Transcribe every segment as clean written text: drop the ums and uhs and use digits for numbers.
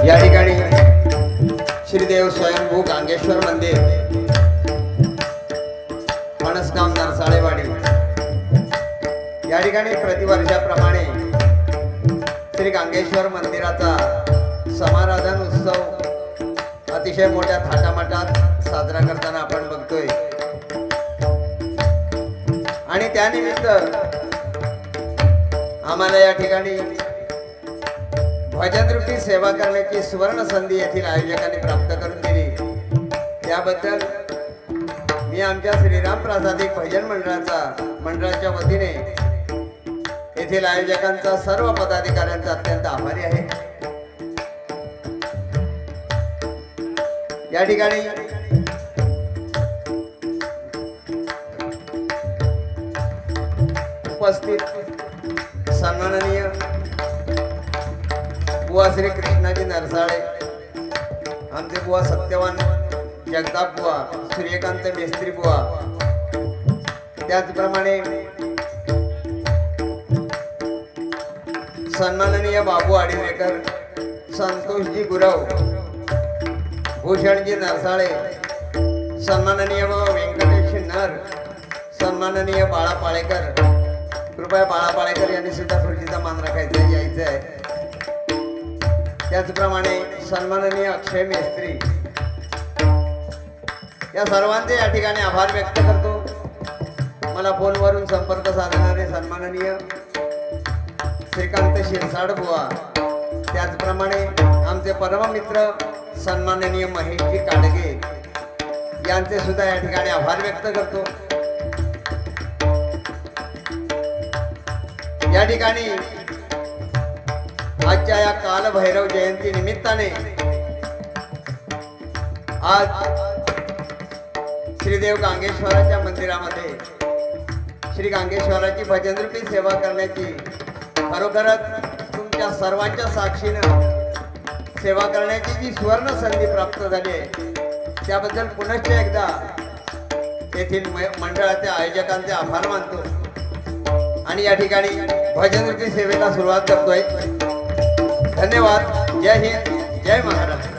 या ठिकाणी श्रीदेव स्वयंभू गांगेश्वर मंदिर फणसगाव नरसाळेवाडी या ठिकाणी प्रतिवर्षाप्रमाणे श्री गांगेश्वर मंदिराचा समाराधन उत्सव अतिशय मोठ्या थाटामाटात साजरा करताना आपण बघतोय। आणि त्यानिमित्त आम्हाला या ठिकाणी भजनरूपी सेवा करण्याची सुवर्ण संधी येथील आयोजकांनी प्राप्त करून दिली। त्याबद्दल मी आमच्या श्रीराम प्रासादिक भजन मंडळाच्या वतीने येथील आयोजकांचा सर्व पदाधिकाऱ्यांचा अत्यंत आभारी आहे। या ठिकाणी उपस्थित सन्माननीय बुवा श्री कृष्णाजी नरसाळे, आमचे बुवा सत्यवान जगताप बुवा, सूर्यकांत मेस्त्री बुवा, त्याचप्रमाणे सन्माननीय बाबू आडिवेकर, संतोषजी गुरव, भूषणजी नरसाळे, सन्माननीय व्यंकटेश नर, सन्माननीय बाळा पाळेकर, कृपया बाळा पाळेकर यांनी सुद्धा खुर्चीचा मान राखायचा यायचं आहे। त्याचप्रमाणे सन्माननीय अक्षय मेस्त्री, या सर्वांचे या ठिकाणी आभार व्यक्त करतो। मला फोनवरून संपर्क साधणारे सन्माननीय श्रीकांत शिरसाड बुवा, त्याचप्रमाणे आमचे परममित्र सन्माननीय महेशजी काडगे यांचे सुद्धा या ठिकाणी आभार व्यक्त करतो। या ठिकाणी आजच्या या कालभैरव जयंती निमित्ताने आज श्रीदेव गांगेश्वराच्या मंदिरामध्ये श्री गांगेश्वराची भजनरूपी सेवा करण्याची खरोखरच तुमच्या सर्वांच्या साक्षीनं सेवा करण्याची जी सुवर्ण संधी प्राप्त झाली आहे, त्याबद्दल पुनश्च एकदा येथील मंडळाच्या आयोजकांचे आभार मानतो आणि या ठिकाणी भजनरूपी सेवेला सुरुवात करतोय। धन्यवाद। जय हिंद, जय महाराष्ट्र।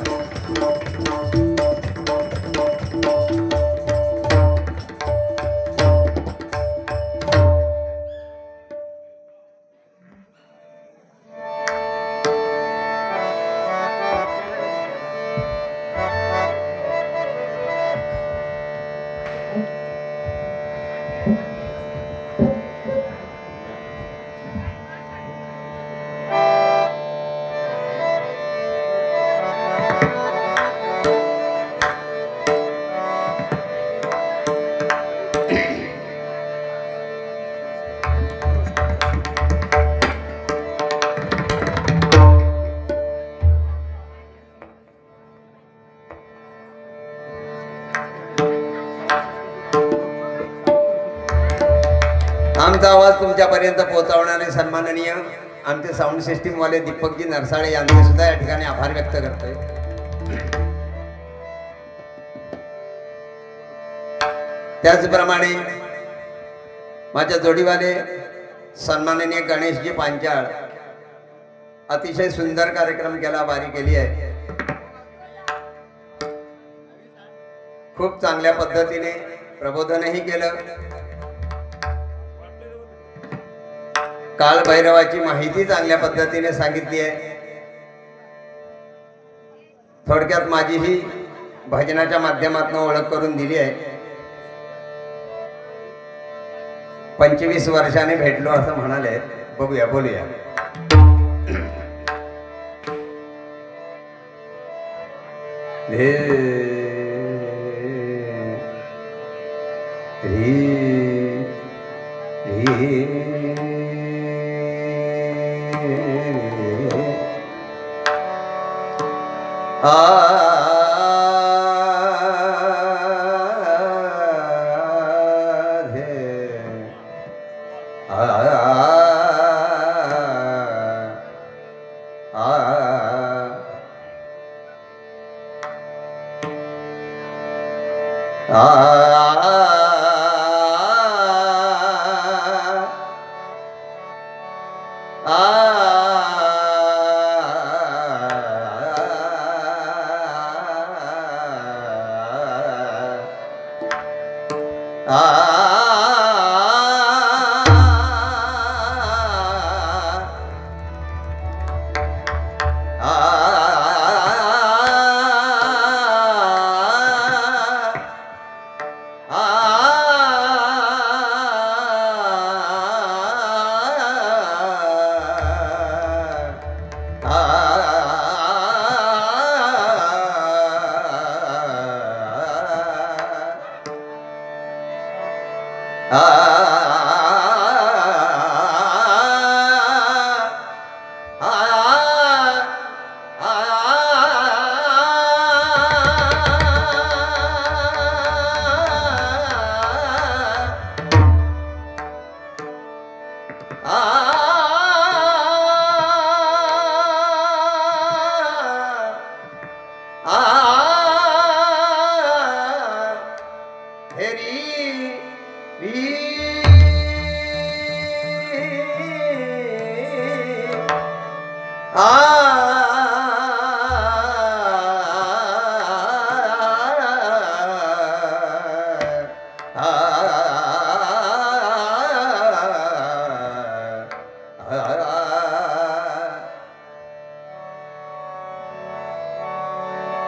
आमचा आवाज तुमच्यापर्यंत पोहोचवणारे सन्माननीय आमचे साऊंड सिस्टीम वाले दीपकजी नरसाळे यांचे सुद्धा या ठिकाणी आभार व्यक्त करतोय। त्याचप्रमाणे माझ्या जोडीवाले सन्माननीय गणेशजी पांचाळ, अतिशय सुंदर कार्यक्रम केला, बारी केली आहे। खूप चांगल्या पद्धतीने प्रबोधनही केलं, काल भैरवाची माहिती चांगल्या पद्धतीने सांगितली आहे। थोडक्यात माझी ही भजनाच्या माध्यमातून ओळख करून दिली आहे। 25 वर्षाने भेटलो असं म्हणाले, बघूया, बोलूया।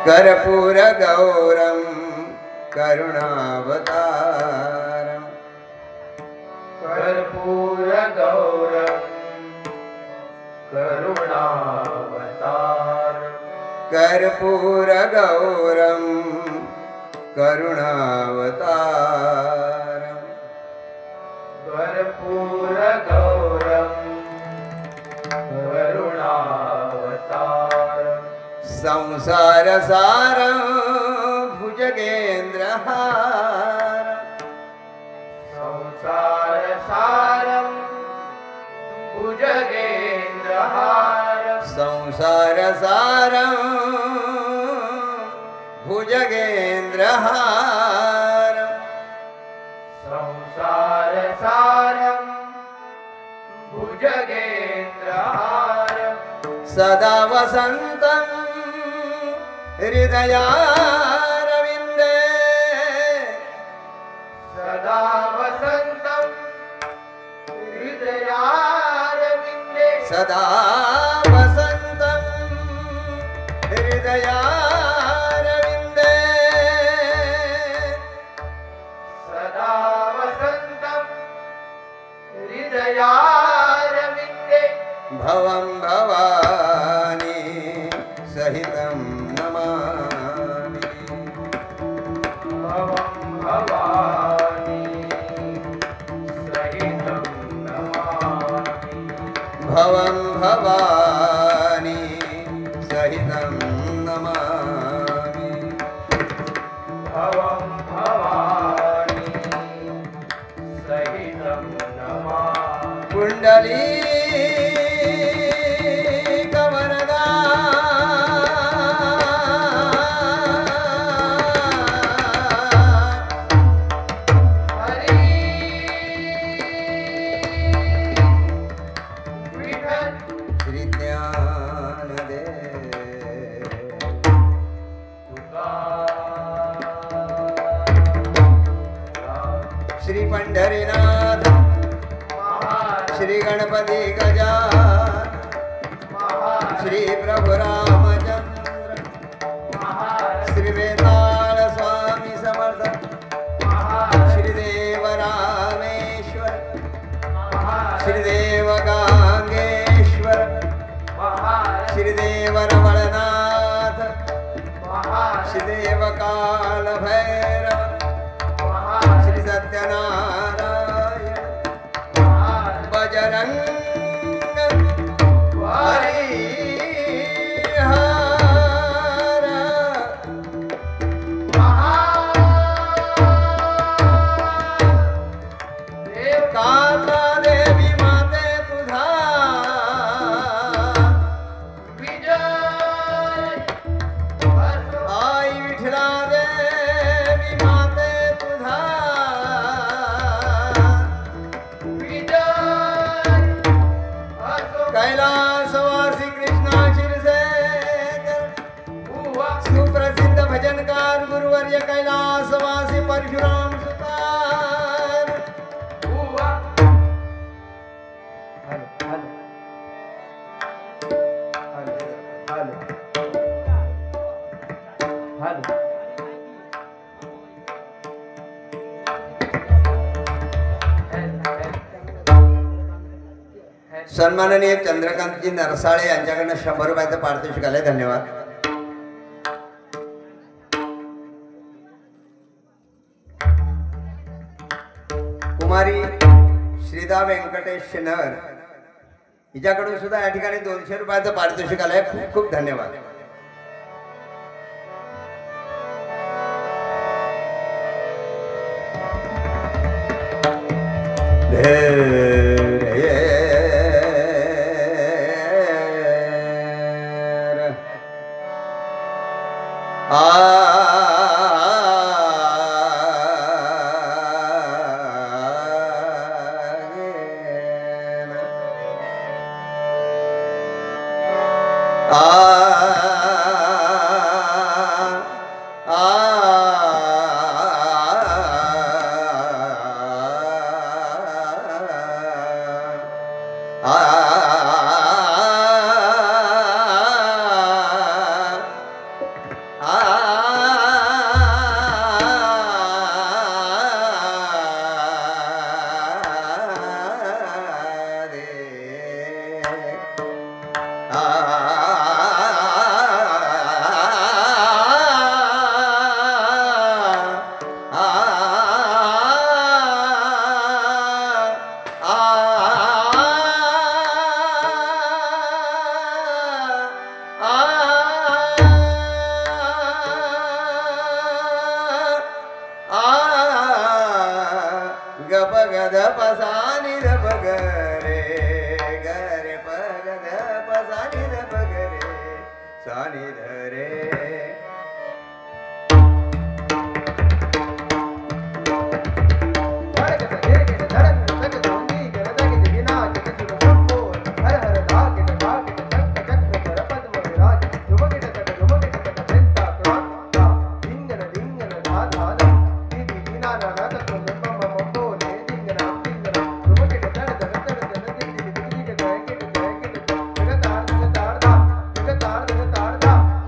कर्पूर गौरम करुणावतारम कर्पूर गौरम करुणावतारम कर्पूर गौरम करुणावतारम कर्पूर गौरम करुणावतारम संसार सारं भुजगेन्द्रहारं संसार सारं भुजगेन्द्रहारं संसार सारं भुजगेन्द्रहारं संसार सारं भुजगेन्द्रहारं सदा वसन्तं हृदयारविन्दे सदा वसन्तं हृदयारविन्दे सदा वसन्तं हृदयारविन्दे सदा वसन्तं हृदयारविन्दे भवं भवानी सहितं नमामि भवं भवानी सहितं नमामि भवं भवानी सहितं नमामि भवं भवानी सहितं नमामि कुण्डली श्री पंढरीनाथ श्री गणपती गजानन श्री प्रभु रामचंद्र श्री वेताळ स्वामी समर्थ श्री देव रामेश्वर श्री देव गांगेश्वर श्री देव रमणनाथ श्री देव काल भैरव श्री सत्यनारायण बजरंग हरिहर काला देवी माते तुझा विजय आई विठला देवी माते तुझा कैलासवासी कृष्णा क्षीरसागर सुप्रसिद्ध भजनकार गुरुवर्य कैलासवासी परशुराम सुता हॅलो हॅलो सन्माननीय चंद्रकांतजी नरसाळे यांच्याकडनं 100 रुपयाचं पारितोषिक आलंय. धन्यवाद. कुमारी श्रीदा व्यंकटेश नर हिच्याकडून सुद्धा या ठिकाणी 200 रुपयाचं पारितोषिक आलंय. खूप खूप धन्यवाद.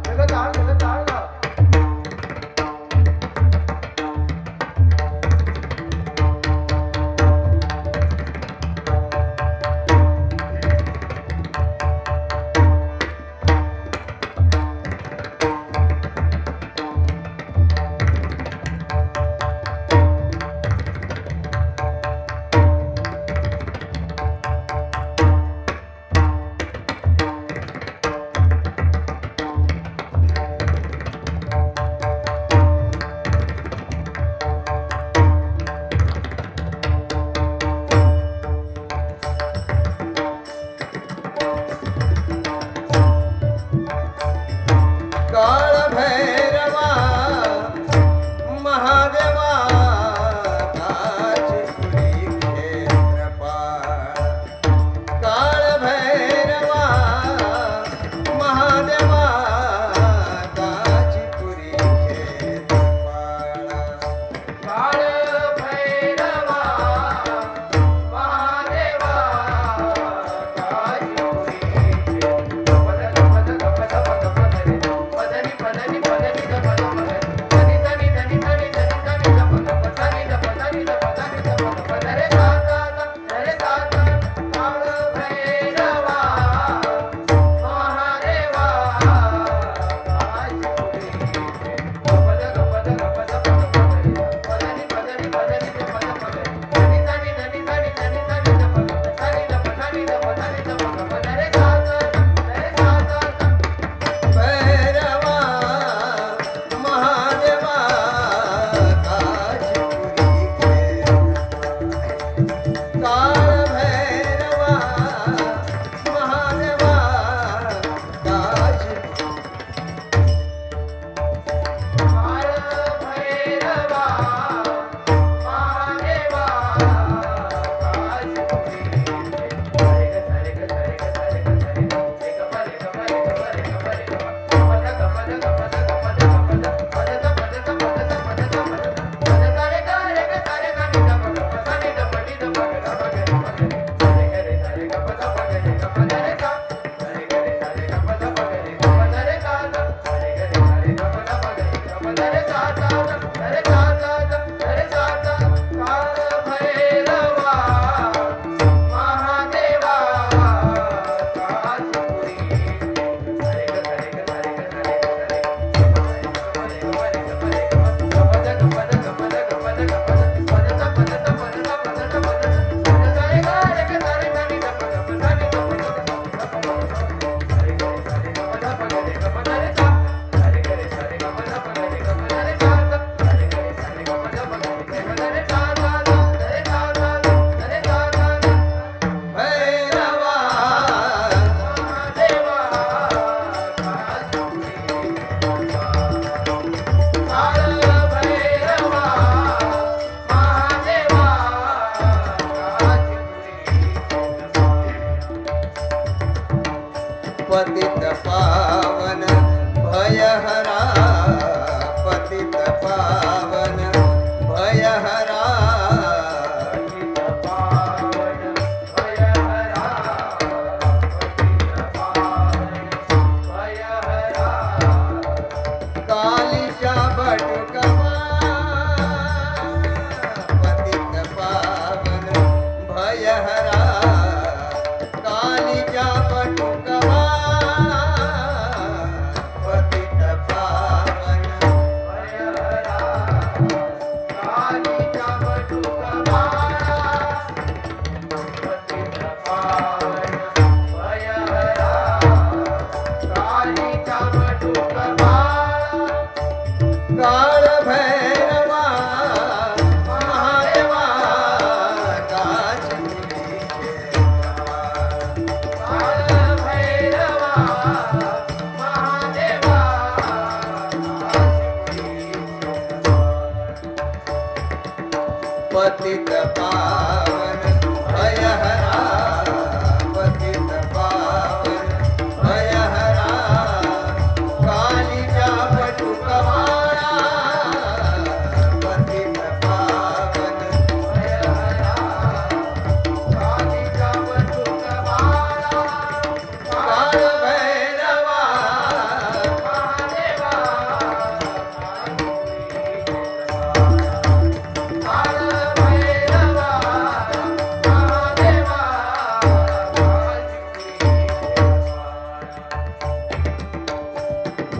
जगतार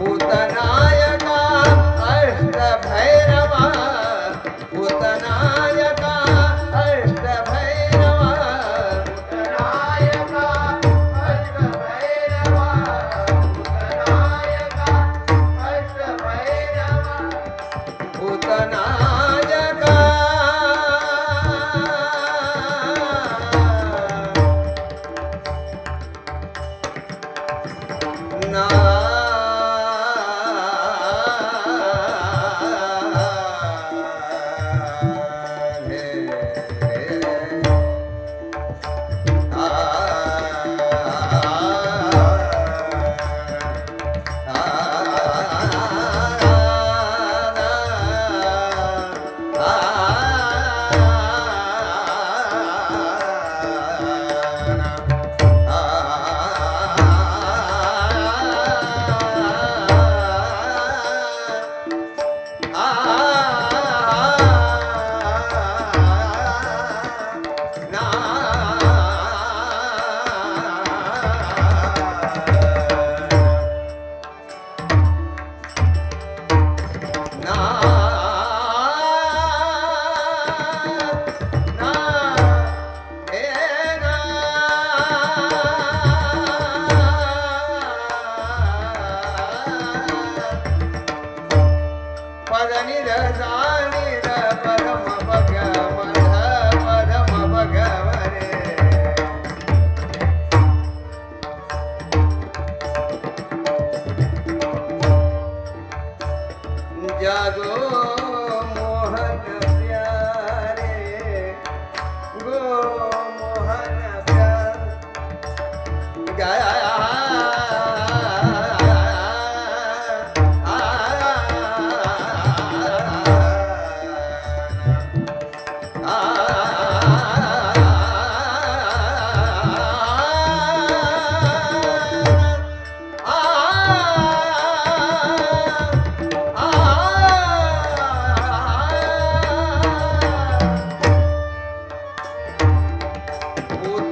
भूतनायका अष्टभैरवा भूतनायका अष्टभैरवा भूतनायका अष्टभैरवा भूतनायका अष्टभैरवा भूतनायका ना पदनि रसानि परम भगवन् परम भगवने जागो मोहन प्यारे गो मोहन प्यारे गाया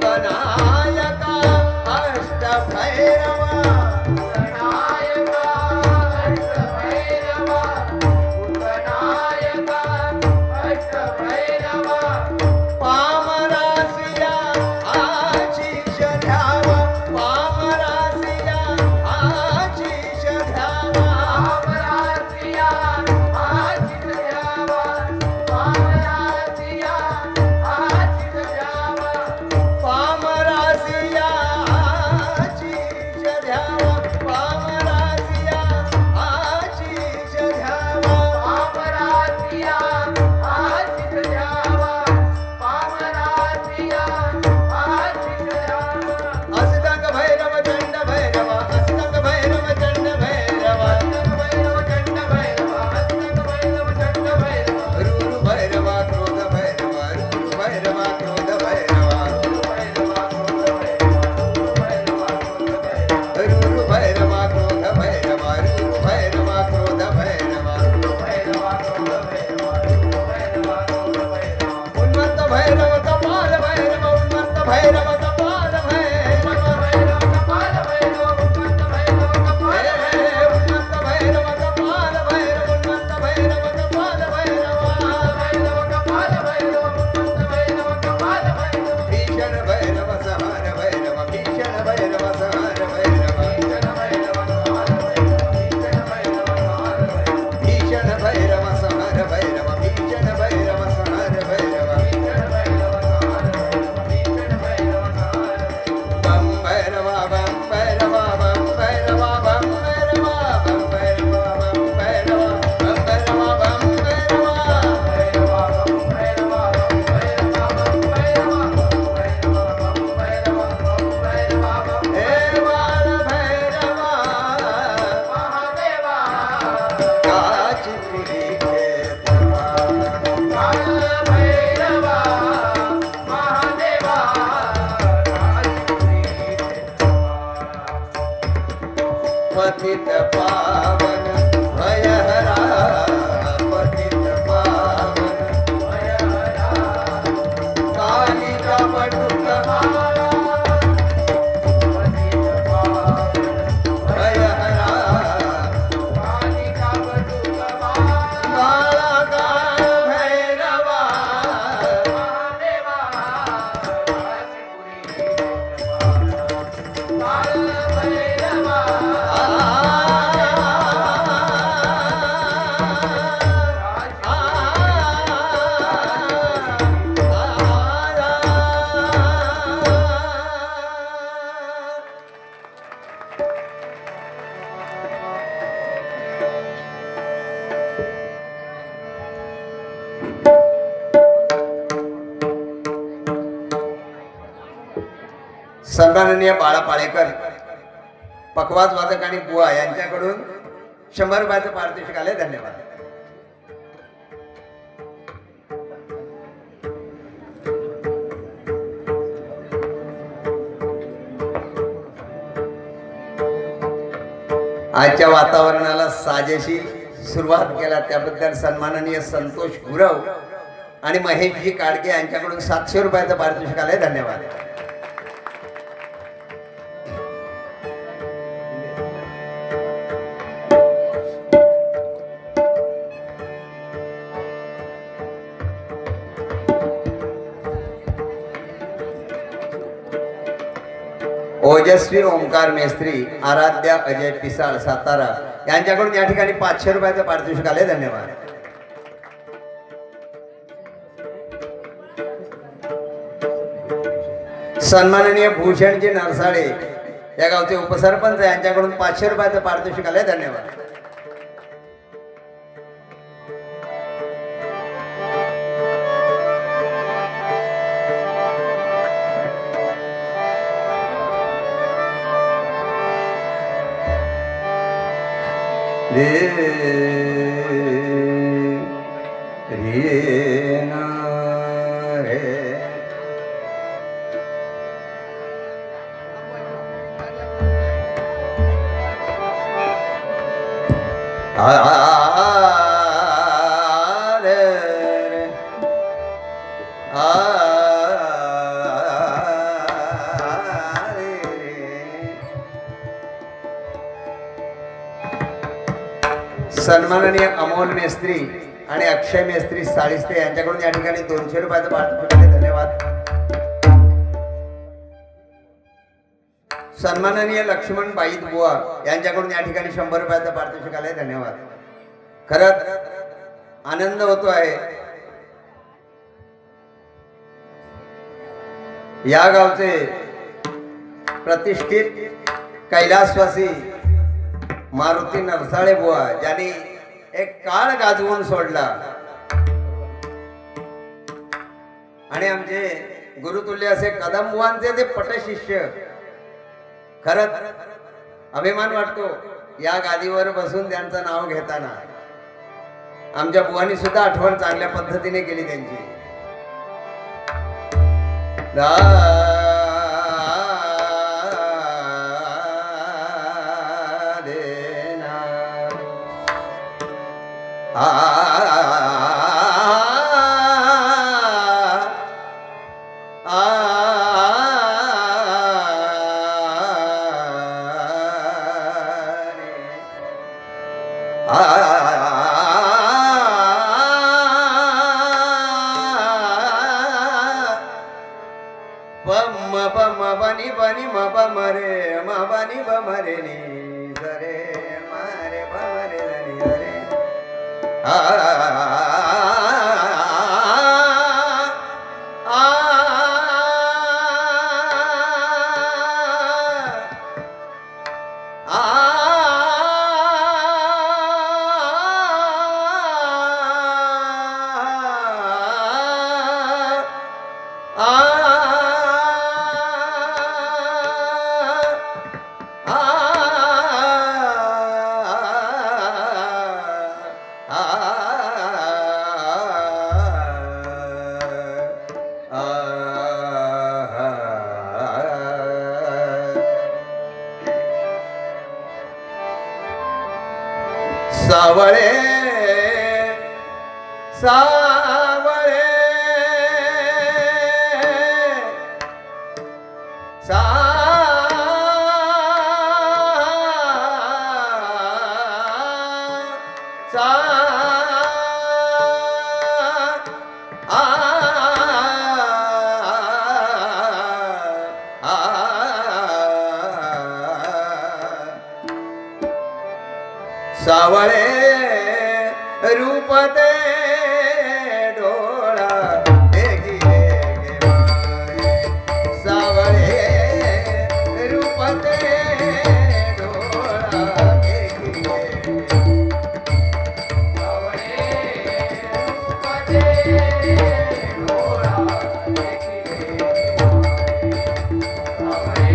भूतनायका अष्टभैरवा भूतनायका अष्टभैरवा भूतनायका अष्टभैरवा पामरासिया आशीष ध्यावा पामरासिया आशीष ध्यावा पामरासिया आशीष द्यावा पामरासिया आशीष द्यावा पामरासिया आशीष ध्यावा पामरासिया आशीष ध्यावा पामरासिया आशीष द्यावा पामरासिया आशीष द्यावा अस्तंग भैरव चंड भैरव अस्तंग भैरव चंड भैरव भैरव चंड भैरव हस्तक भैरव चंड भैरव रूरु भैरव क्रोध भैरव रूरु भैरव क्रोध भैरव रूरु भैरव क्रोध भैरव रूरु भैरव क्रोध भैरव उन्मत्त भैरव कपाल भैरव उन्मत्त भैरव कपाल भैरव उन्मत्त भैरव कपाल भैरव उन्मत्त भैरव कपाल भैरव भीषण भैरव सहार भैरव भीषण भैरव सहार भैरव भीषण भैरव सहार भैरव भीषण भैरव सहार भैरव बम भैरव बम भैरव बम भैरव बम भैरव बम भैरव बम भैरव बम भैरव बम भैरव हे बाल भैरव काच पुरी खेतवा पतित पावन भयहरा पतित पावन कालिका बटुक भयहरा सन्माननीय बाळा पाळेकर पकवाज वादक आणि बुवा यांच्याकडून 100 रुपयाचं पारितोषिक आले. धन्यवाद. आजच्या वातावरणाला साजेशी सुरुवात केला त्याबद्दल सन्माननीय संतोष गुरव आणि महेशजी काडके यांच्याकडून 700 रुपयाचं पारितोषिक आलंय. धन्यवाद. ओजस्वी ओंकार मेस्त्री आराध्या अजय पिसाळ सातारा यांच्याकडून या ठिकाणी 500 रुपयाचं पारितोषिक आले. धन्यवाद. सन्माननीय भूषणजी नरसाळे या गावचे उपसरपंच यांच्याकडून 500 रुपयाचं पारितोषिक आले. धन्यवाद. सन्माननीय अमोल मेस्त्री आणि अक्षय मेस्त्री साळिस्ते यांच्याकडून या ठिकाणी 200 रुपयाचं पारितोषिक आले. धन्यवाद. सन्माननीय लक्ष्मण बाईत बुवा यांच्याकडून या ठिकाणी 100 रुपयाचं पारितोषिक आले. धन्यवाद. खरंच आनंद होतो आहे. या गावचे प्रतिष्ठित कैलासवासी मारुती नरसाळे बुवा ज्यांनी एक काळ गाजवून सोडला आणि आमचे गुरुतुल्य असे कदम बुवांचे ते पटशिष्य. खरंच अभिमान वाटतो या गादीवर बसून त्यांचं नाव घेताना. आमच्या बुवांनी सुद्धा आठवण चांगल्या पद्धतीने केली त्यांची. सावळे सावळे सावळे रूपते डोळा सावळे रूपते डोळा सावळे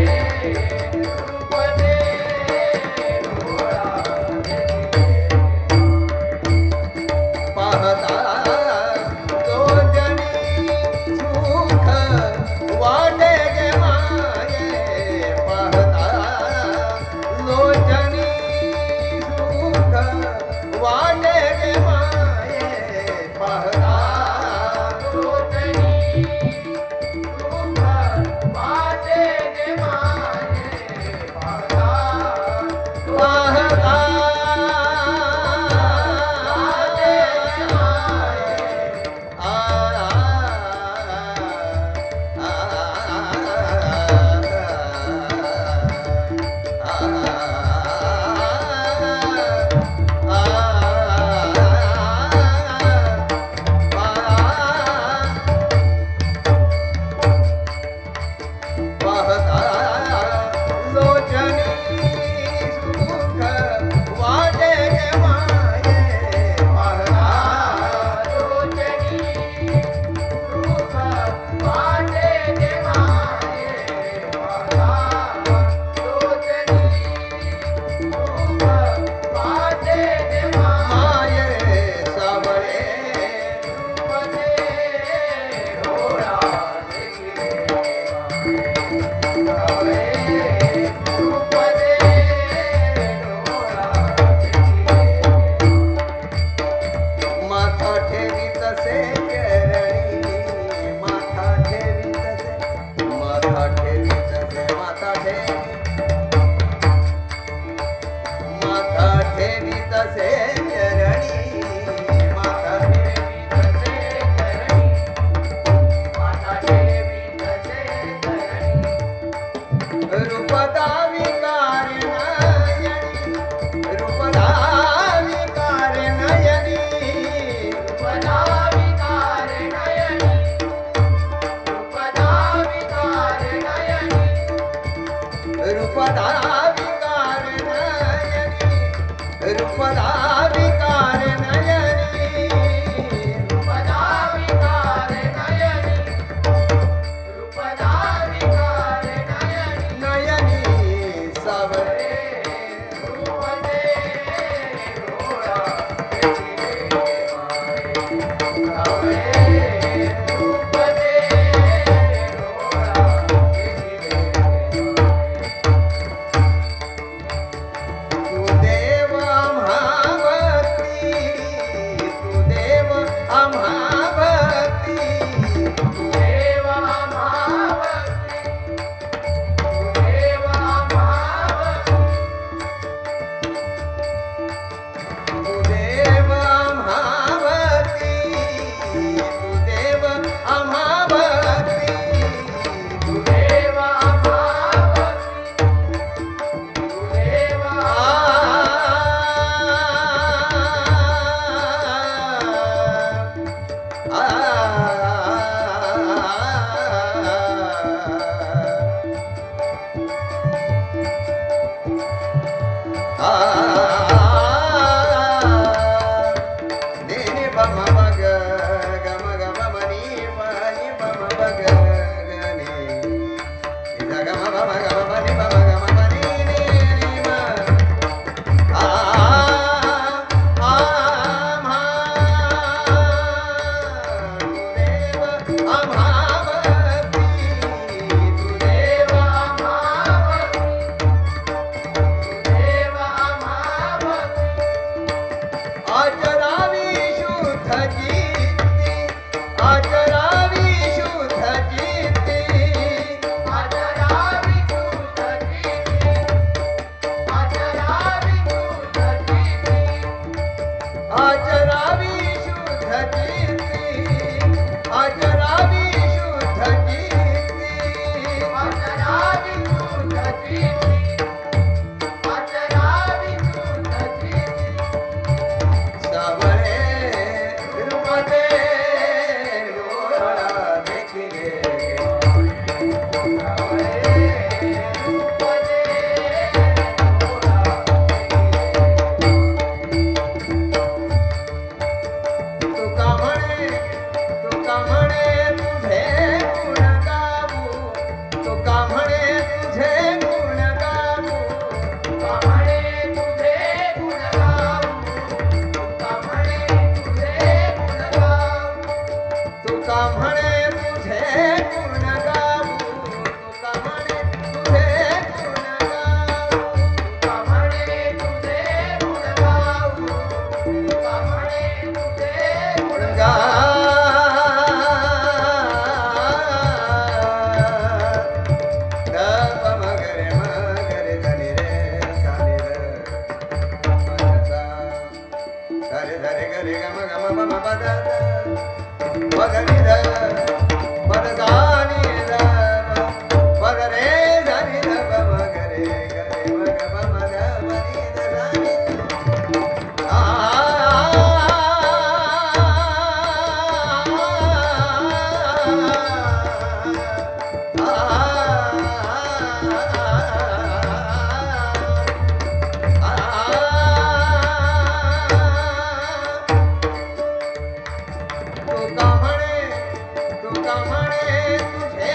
ठेवी तसे चरणी माता देवी तसे चरणी माता देवी तसे चरणी रूपदा विकार नयनी रूपदा विकार नयनी रूपदा विकार नयनी रूपदा विकार नयनी रूपदा विकार नयनी रूपदा विकार नयनी रूपदा विकार नयनी रूपदा विकार नयनी नयनी सावरे रूपदे डोळा सावरे रूपदे डोळा तू देव आम्हावरती तू देव आम्हावरती देवा महावती देवा महावती तू देव आम्हावरती तू देव आम्हावरती देवा महावती देवा देवा महावती देवा महावती आचरावी शुद्ध कीर्ती आचरावी शुद्ध कीर्ती आचरावी शुद्ध कीर्ती आचरावी शुद्ध कीर्ती आचरावी शुद्ध कीर्ती आचरावी शुद्ध कीर्ती आचरावी शुद्ध कीर्ती आचरावी शुद्ध कीर्ती सावरे रूपते डोळा देखिले सावरे रूपदे डोळा तुका म्हणे तुझे गुण गाऊ तुका म्हणे तुझे गुण गाऊ कामणे तुझे गुण गाऊ कामणे तुझे गुण गाऊ तुका म्हणे तुझे गुण गाऊ तुका म्हणे तुझे गुण गाऊ कामणे तुझे गुण गाऊ कामणे तुझे गुण गा ग मगरे मगरे धनी रे सानी रे मनसा धरे धरे गरे गम गम मम पद मगरी ध पद सानी ध पद रे धनी ध मगरे गरे मग मम ध मनी ध सानी तुका म्हणे तुझे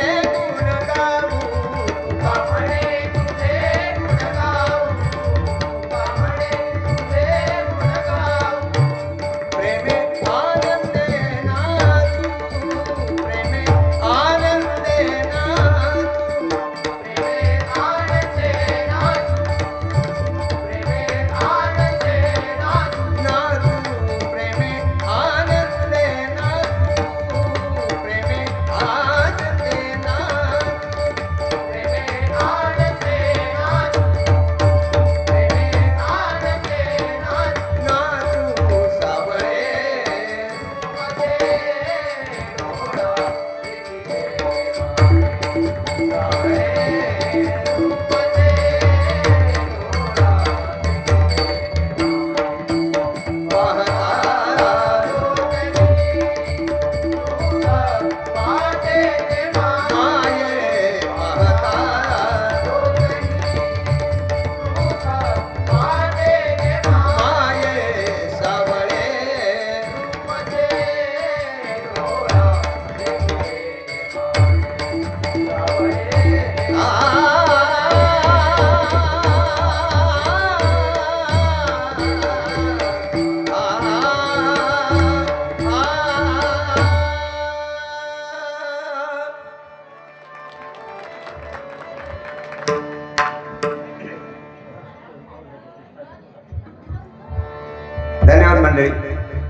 मंडळी,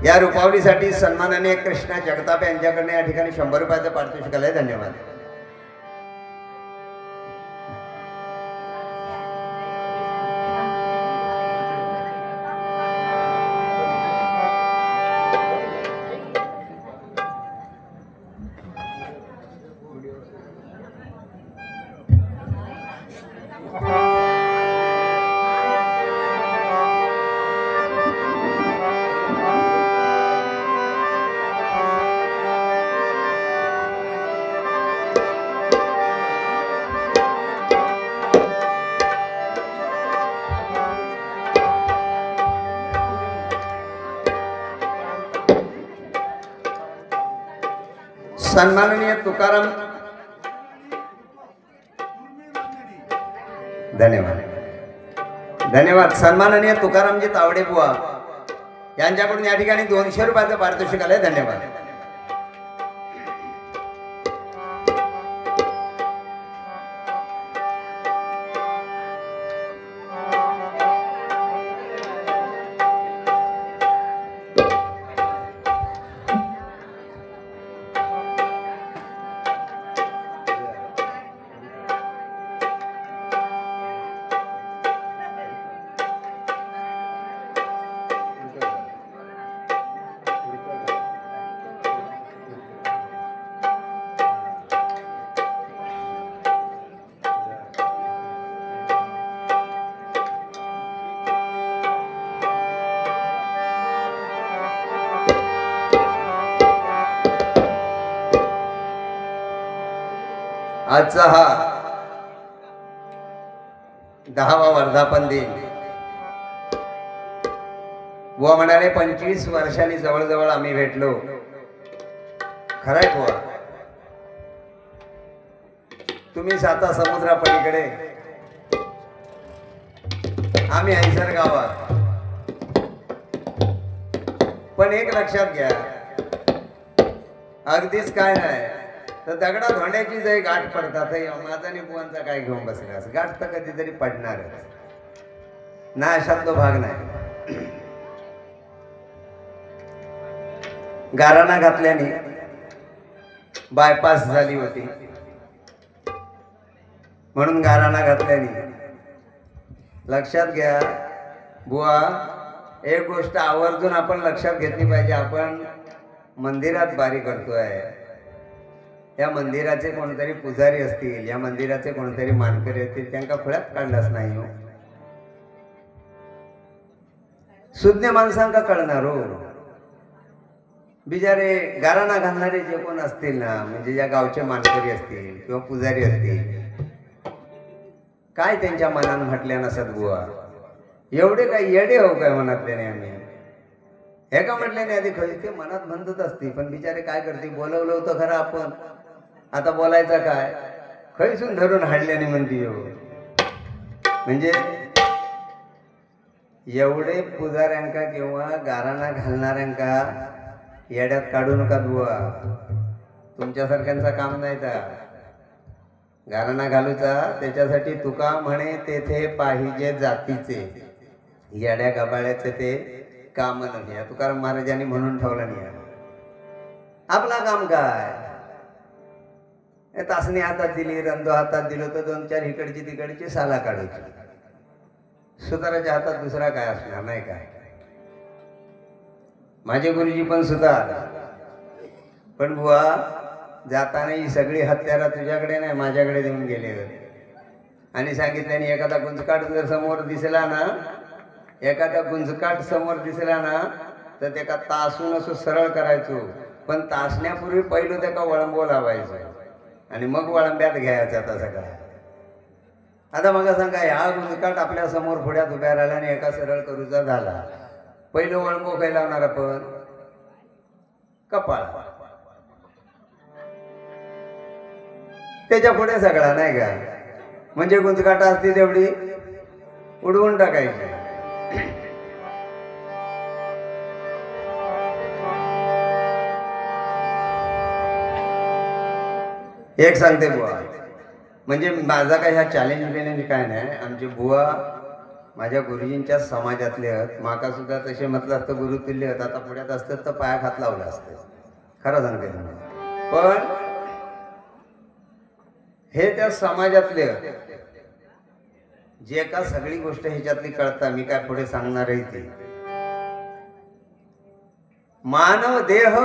या रूपावलीसाठी सन्माननीय कृष्णा जगताप यांच्याकडनं या ठिकाणी 100 रुपयाचं पारितोषिक आलंय. धन्यवाद. सन्माननीय तुकाराम, धन्यवाद धन्यवाद. सन्माननीय तुकारामजी तावडे बुवा यांच्याकडून या ठिकाणी 200 रुपयाचं पारितोषिक आलंय. धन्यवाद. आजचा हा 10वा वर्धापन दिन. बुवा म्हणाले 25 वर्षांनी जवळजवळ आम्ही भेटलो. खरंय बुवा, तुम्ही साता समुद्रा पलीकडे, आम्ही ऐसर गावात. पण एक लक्षात घ्या, अगदीच काय नाही तर दगडा धोंड्याची जरी गाठ पडतात, माझा आणि बुवांचा काय घेऊन बसला, गाठ तर कधीतरी पडणारच ना, अशात तो भाग नाही. गाराणा घातल्याने बायपास झाली होती, म्हणून गाराणा घातल्याने. लक्षात घ्या बुवा, एक गोष्ट आवर्जून आपण लक्षात घेतली पाहिजे. आपण मंदिरात बारी करतोय, या मंदिराचे कोणतरी पुजारी असतील, या मंदिराचे कोणतरी मानकरी असतील, त्यांना फळ्यात काढलाच नाही हो. सुज्ञ माणसांका कळणार हो. बिचारे गाराणा घालणारे जे कोण असतील ना, म्हणजे या गावचे मानकरी असतील किंवा पुजारी असतील, काय त्यांच्या मनात म्हटल्या नसत बुवा. एवढे काय येडे हो काय मनातले नाही आम्ही. हे का म्हटल्याने आधी खरी ते मनात म्हणतच असते, पण बिचारे काय करते, बोलवलं होतं खरं आपण, आता बोलायचं काय, खैसून धरून हाडल्याने म्हणते हो. म्हणजे एवढे पुजाऱ्यांका किंवा गाराणा घालणाऱ्यांका येड्यात काढू नका बुवा. तुमच्यासारख्यांचा काम नाही तर गाराणा घालूचा. त्याच्यासाठी तुका म्हणे तेथे पाहिजे जातीचे, येड्या गबाळ्याचे ते काम नाही. तुकाराम महाराजांनी म्हणून ठेवलं नाही. आपला काम काय, तासणी हातात दिली, रंदो हातात दिलो तर 2-4 इकडची तिकडची साला काढायची. सुताराच्या हातात दुसरा काय असणार नाही काय. माझे गुरुजी पण सुतार, पण बुवा जाताना ही सगळी हत्यारा तुझ्याकडे नाही माझ्याकडे देऊन गेले. आणि सांगितल्याने एखादा गुंजकाट जर समोर दिसला ना, एखादा गुंजकाट समोर दिसला ना, तर त्याका तासून असं सरळ करायचो. पण तासण्यापूर्वी पहिलं त्याका वळंबो लावायचं आणि मग वळंब्यात घ्यायचा तसं काय. आता मग सांगा, ह्या गुंजकाट आपल्या समोर पुढ्यात उभ्या राहिला आणि एका सरळ करूचा झाला, पहिलं वळंबो काय लावणार आपण, कपाळ. त्याच्या पुढे सगळा नाही का, म्हणजे गुंजकाटा असती तेवढी उडवून टाकायची. एक सांगते बुवा, म्हणजे माझा काय ह्या चॅलेंज बिलेंज काय नाही. आमची बुवा माझ्या गुरुजींच्या समाजातले आहेत. माका सुद्धा तसे म्हटलं असतं गुरु तुल्य आहेत. आता पुण्यात असतं तर पाया खात लावलं असतं. खरं सांगते तुम्ही. पण हे त्या समाजातले जे का सगळी गोष्ट ह्याच्यातली कळता. मी काय पुढे सांगणार आहे ती. मानव देह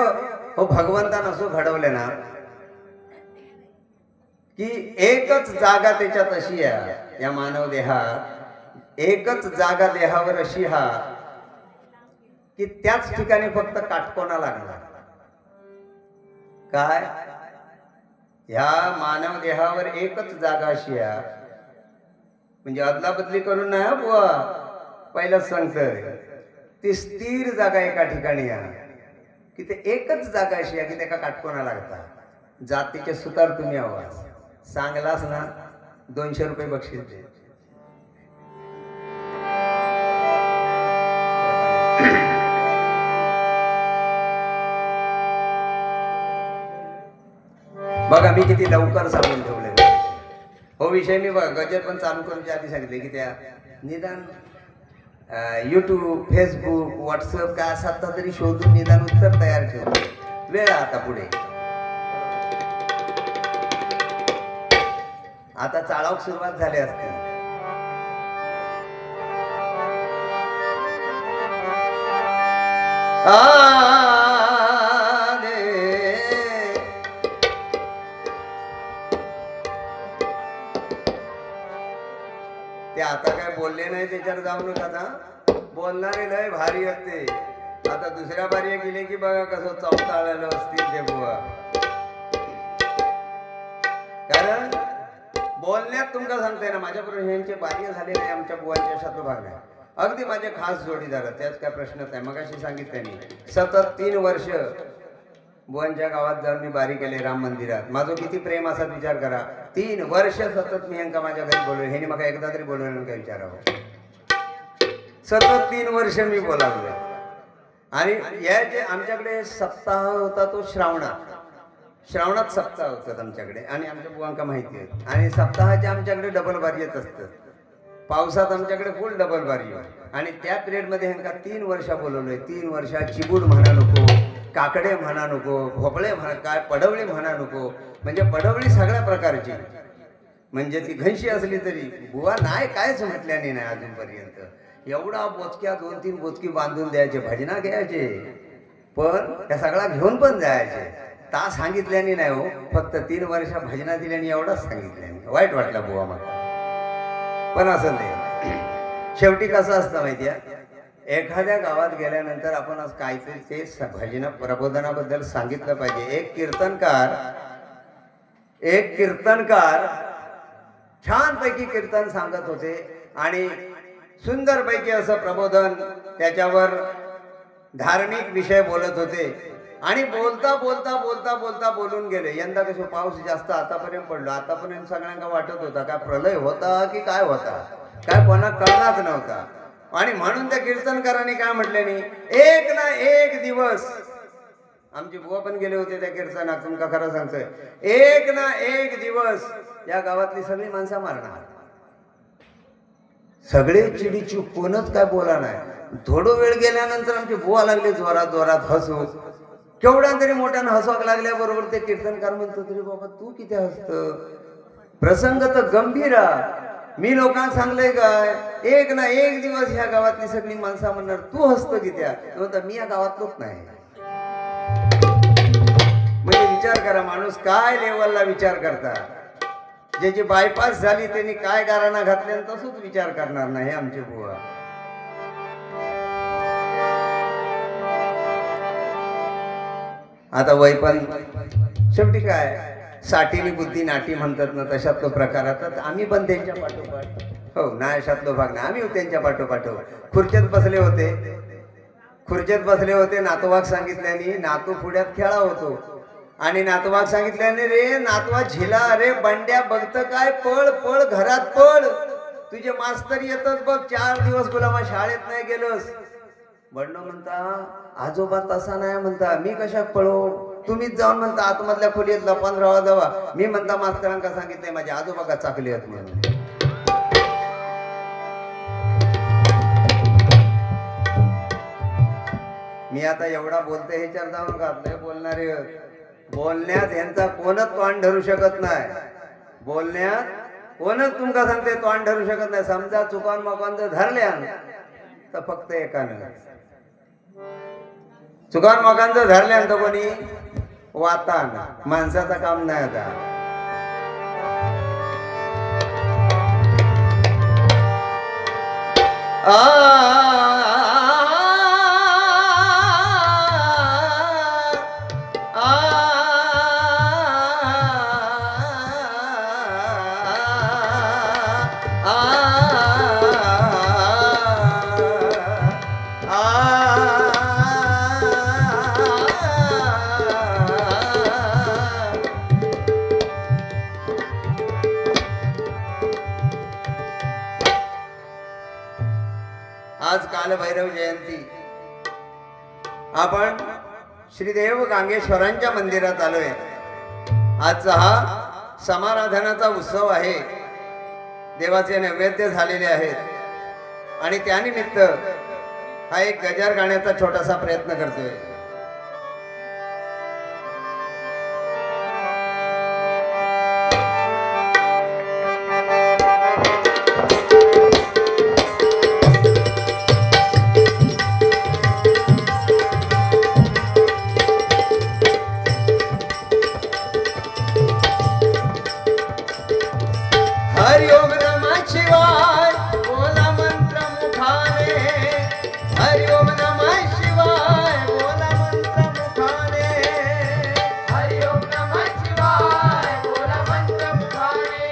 हो भगवंतानं असं घडवले ना की एकच जागा त्याच्यात अशी आहे. या मानव देहात एकच जागा देहावर अशी हा की त्याच ठिकाणी फक्त काटकोना लागणार. काय ह्या मानव देहावर एकच जागा अशी आहे. म्हणजे अदला बदली करून नाही बुवा. पहिलंच सांगतोय ती स्थिर जागा एका ठिकाणी आहे की ते एकच जागा अशी आहे की त्याका काटकोना लागता. जातीचे सुतार तुम्ही आवाज सांगलास ना 200 रुपये बक्षीस दे. बघा मी किती लवकर सांगून ठेवले हो विषय. मी बघा गजर पण चालू करूच्या आधी सांगितले की त्या निदान यूट्यूब फेसबुक व्हॉट्सअप काय असतात तरी शोधून निदान उत्तर तयार ठेव. वेळ आता पुढे आता चाळावक सुरुवात झाली असते. ते आता काय बोलले नाही त्याच्यावर जाऊ नका. आता बोलणारे लय भारी असते. आता दुसऱ्या बारी गेले की बघा कसं चौताळलेलं असतील ते बुवा. कारण बोलण्यात तुमका सांगताय ना माझ्याबरोबर ह्यांचे बारी झाले नाही. आमच्या बुवांच्या शत्रू भाग नाही. अगदी माझे खास जोडीदार त्याच काय प्रश्नच आहे. मगाशी सांगितलं मी सतत 3 वर्ष बुवांच्या गावात जाऊन मी बारी केले राम मंदिरात. माझं किती प्रेम असा विचार करा. 3 वर्ष सतत मी ह्यांका माझ्या घरी बोलवले. ह्यांनी मग एकदा तरी बोलवलं काय विचारावं. सतत 3 वर्ष मी बोलावलं. आणि या जे आमच्याकडे सप्ताह होता तो श्रावणात सप्ताह होतात आमच्याकडे. आणि आमच्या बुवांका माहिती आहे. आणि सप्ताहाचे आमच्याकडे डबल बारी येत असतं. पावसात आमच्याकडे फुल डबल बारी. आणि त्या पिरियडमध्ये ह्यांका 3 वर्ष बोलवलंय. 3 वर्षात चिबूड म्हणा नको, काकडे म्हणा नको, भोपळे म्हणा काय पडवळी म्हणा नको. म्हणजे पडवळी सगळ्या प्रकारची. म्हणजे ती घनशी असली तरी बुवा नाही कायच म्हटल्याने नाही अजूनपर्यंत. एवढा बोचक्या 2-3 बोचकी बांधून द्यायचे. भजना घ्यायचे पण त्या सगळा घेऊन पण जायचे. ता सांगितल्याने नाही हो. फक्त 3 वर्ष भजना दिल्याने एवढाच सांगितल्याने. वाईट वाटला बुवा मला. पण असं नाही. शेवटी कसं असतं माहिती आहे. एखाद्या गावात गेल्यानंतर आपण आज काहीतरी ते भजन प्रबोधनाबद्दल सांगितलं पाहिजे. एक कीर्तनकार छानपैकी कीर्तन सांगत होते आणि सुंदरपैकी असं प्रबोधन त्याच्यावर धार्मिक विषय बोलत होते. आणि बोलता बोलता बोलता बोलता बोलून गेले. यंदा कसं पाऊस जास्त आतापर्यंत पडलो. आतापर्यंत सगळ्यांना वाटत होता काय प्रलय होता की काय होता काय कोणा कळलाच नव्हता. आणि म्हणून त्या कीर्तनकारांनी काय म्हटल्याने एक ना एक दिवस आमचे बुवा पण गेले होते त्या कीर्तनात. तुमका खरं सांगतोय एक ना एक दिवस या गावातली सगळी माणसं मारणार. सगळे चिडीचूप कोणच काय बोला नाही. थोडं वेळ गेल्यानंतर आमचे बुवा लागले जोरात जोरात हसू. केवढ्या तरी मोठ्यानं हसवाक लागल्याबरोबर ते कीर्तनकार म्हणतो तरी बाबा तू किती हसत. प्रसंग तर गंभीर. मी लोकांना सांगलंय काय एक ना एक दिवस ह्या गावातली सगळी माणसं म्हणणार तू हसत कित्या. म्हणता मी या गावातलोच नाही. म्हणजे विचार करा माणूस काय लेवलला विचार करता. ज्याची बायपास झाली त्यांनी काय गाराणा घातल्या तसंच विचार करणार नाही आमचे बुवा. आता वय पण शेवटी काय साठीली बुद्धी नाटी म्हणतात ना तशात तो प्रकार. आता आम्ही पण त्यांच्या पाठोपाठ हो ना अशातलो भाग ना आम्ही त्यांच्या पाठोपाठ खुर्चीत बसले होते. नातवाक सांगितल्याने नातू पुढ्यात खेळा होतो. आणि नातवाक सांगितल्याने रे नातवा झिला रे बंड्या बघत काय पळ पळ घरात पळ. तुझे मास्तर येतच बघ. 4 दिवस गुलामा शाळेत नाही गेलोस. बंडो म्हणता आजोबा तसा नाही म्हणता. मी कशा पळो. तुम्हीच जाऊन म्हणता आतमधल्या खोलीत लपन राहा जावा. मी म्हणता मास्तरांका सांगितलंय माझे आजोबा का चाकले आहेत म्हणून. मी आता एवढा बोलते ह्याच्यावर जाऊन घातलंय बोलणारे बोलण्यात यांचा कोणच तोंड धरू शकत नाही. बोलण्यात कोणच तुमका सांगते तोंड धरू शकत नाही. समजा चुकान मकान जर धरल्या तर फक्त एकानं चुकान मकान जर धरल्या तर कोणी वातान माणसाचं काम नाही आता. आज कालभैरव जयंती. आपण श्रीदेव गांगेश्वरांच्या मंदिरात आलोय. आजचा हा समाराधनाचा उत्सव आहे. देवाचे नैवेद्य झालेले आहेत आणि त्यानिमित्त हा एक गजर गाण्याचा छोटासा प्रयत्न करतोय. हरि ओम नमः शिवाय बोला मंत्र मुखाने. हरि ओम नमः शिवाय बोला मंत्र मुखाने. हरि ओम नमः शिवाय बोला मंत्र मुखाने.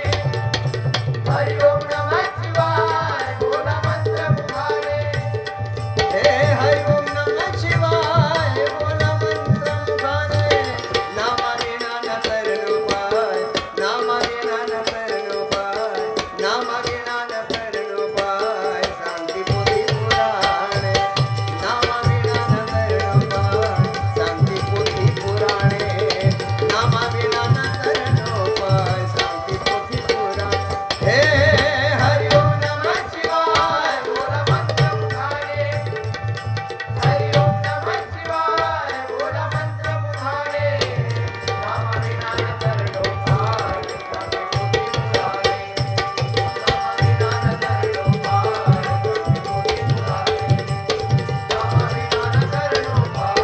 हरि ओम नमः शिवाय बोला मंत्र मुखाने. हे हरि ओम नमः शिवाय बोला मंत्र मुखाने. नामाविना न तरणोपाय, नामाविना न तरणोपाय, नामाविना न तरणोपाय, शांती पोथी पुराणे. नामाविना न तरणोपाय, शांती पोथी पुराणे. नामाविना न तरणोपाय, शांती पोथी पुराणे. हे हरि ओम नमः शिवाय बोला मंत्र मुखाने. हरि ओम नमः शिवाय बोला मंत्र मुखाने. नामाविना न तरणोपाय, शांती पोथी पुराणे. नामाविना न तरणोपाय, शांती पोथी पुराणे. नामाविना न तरणोपाय,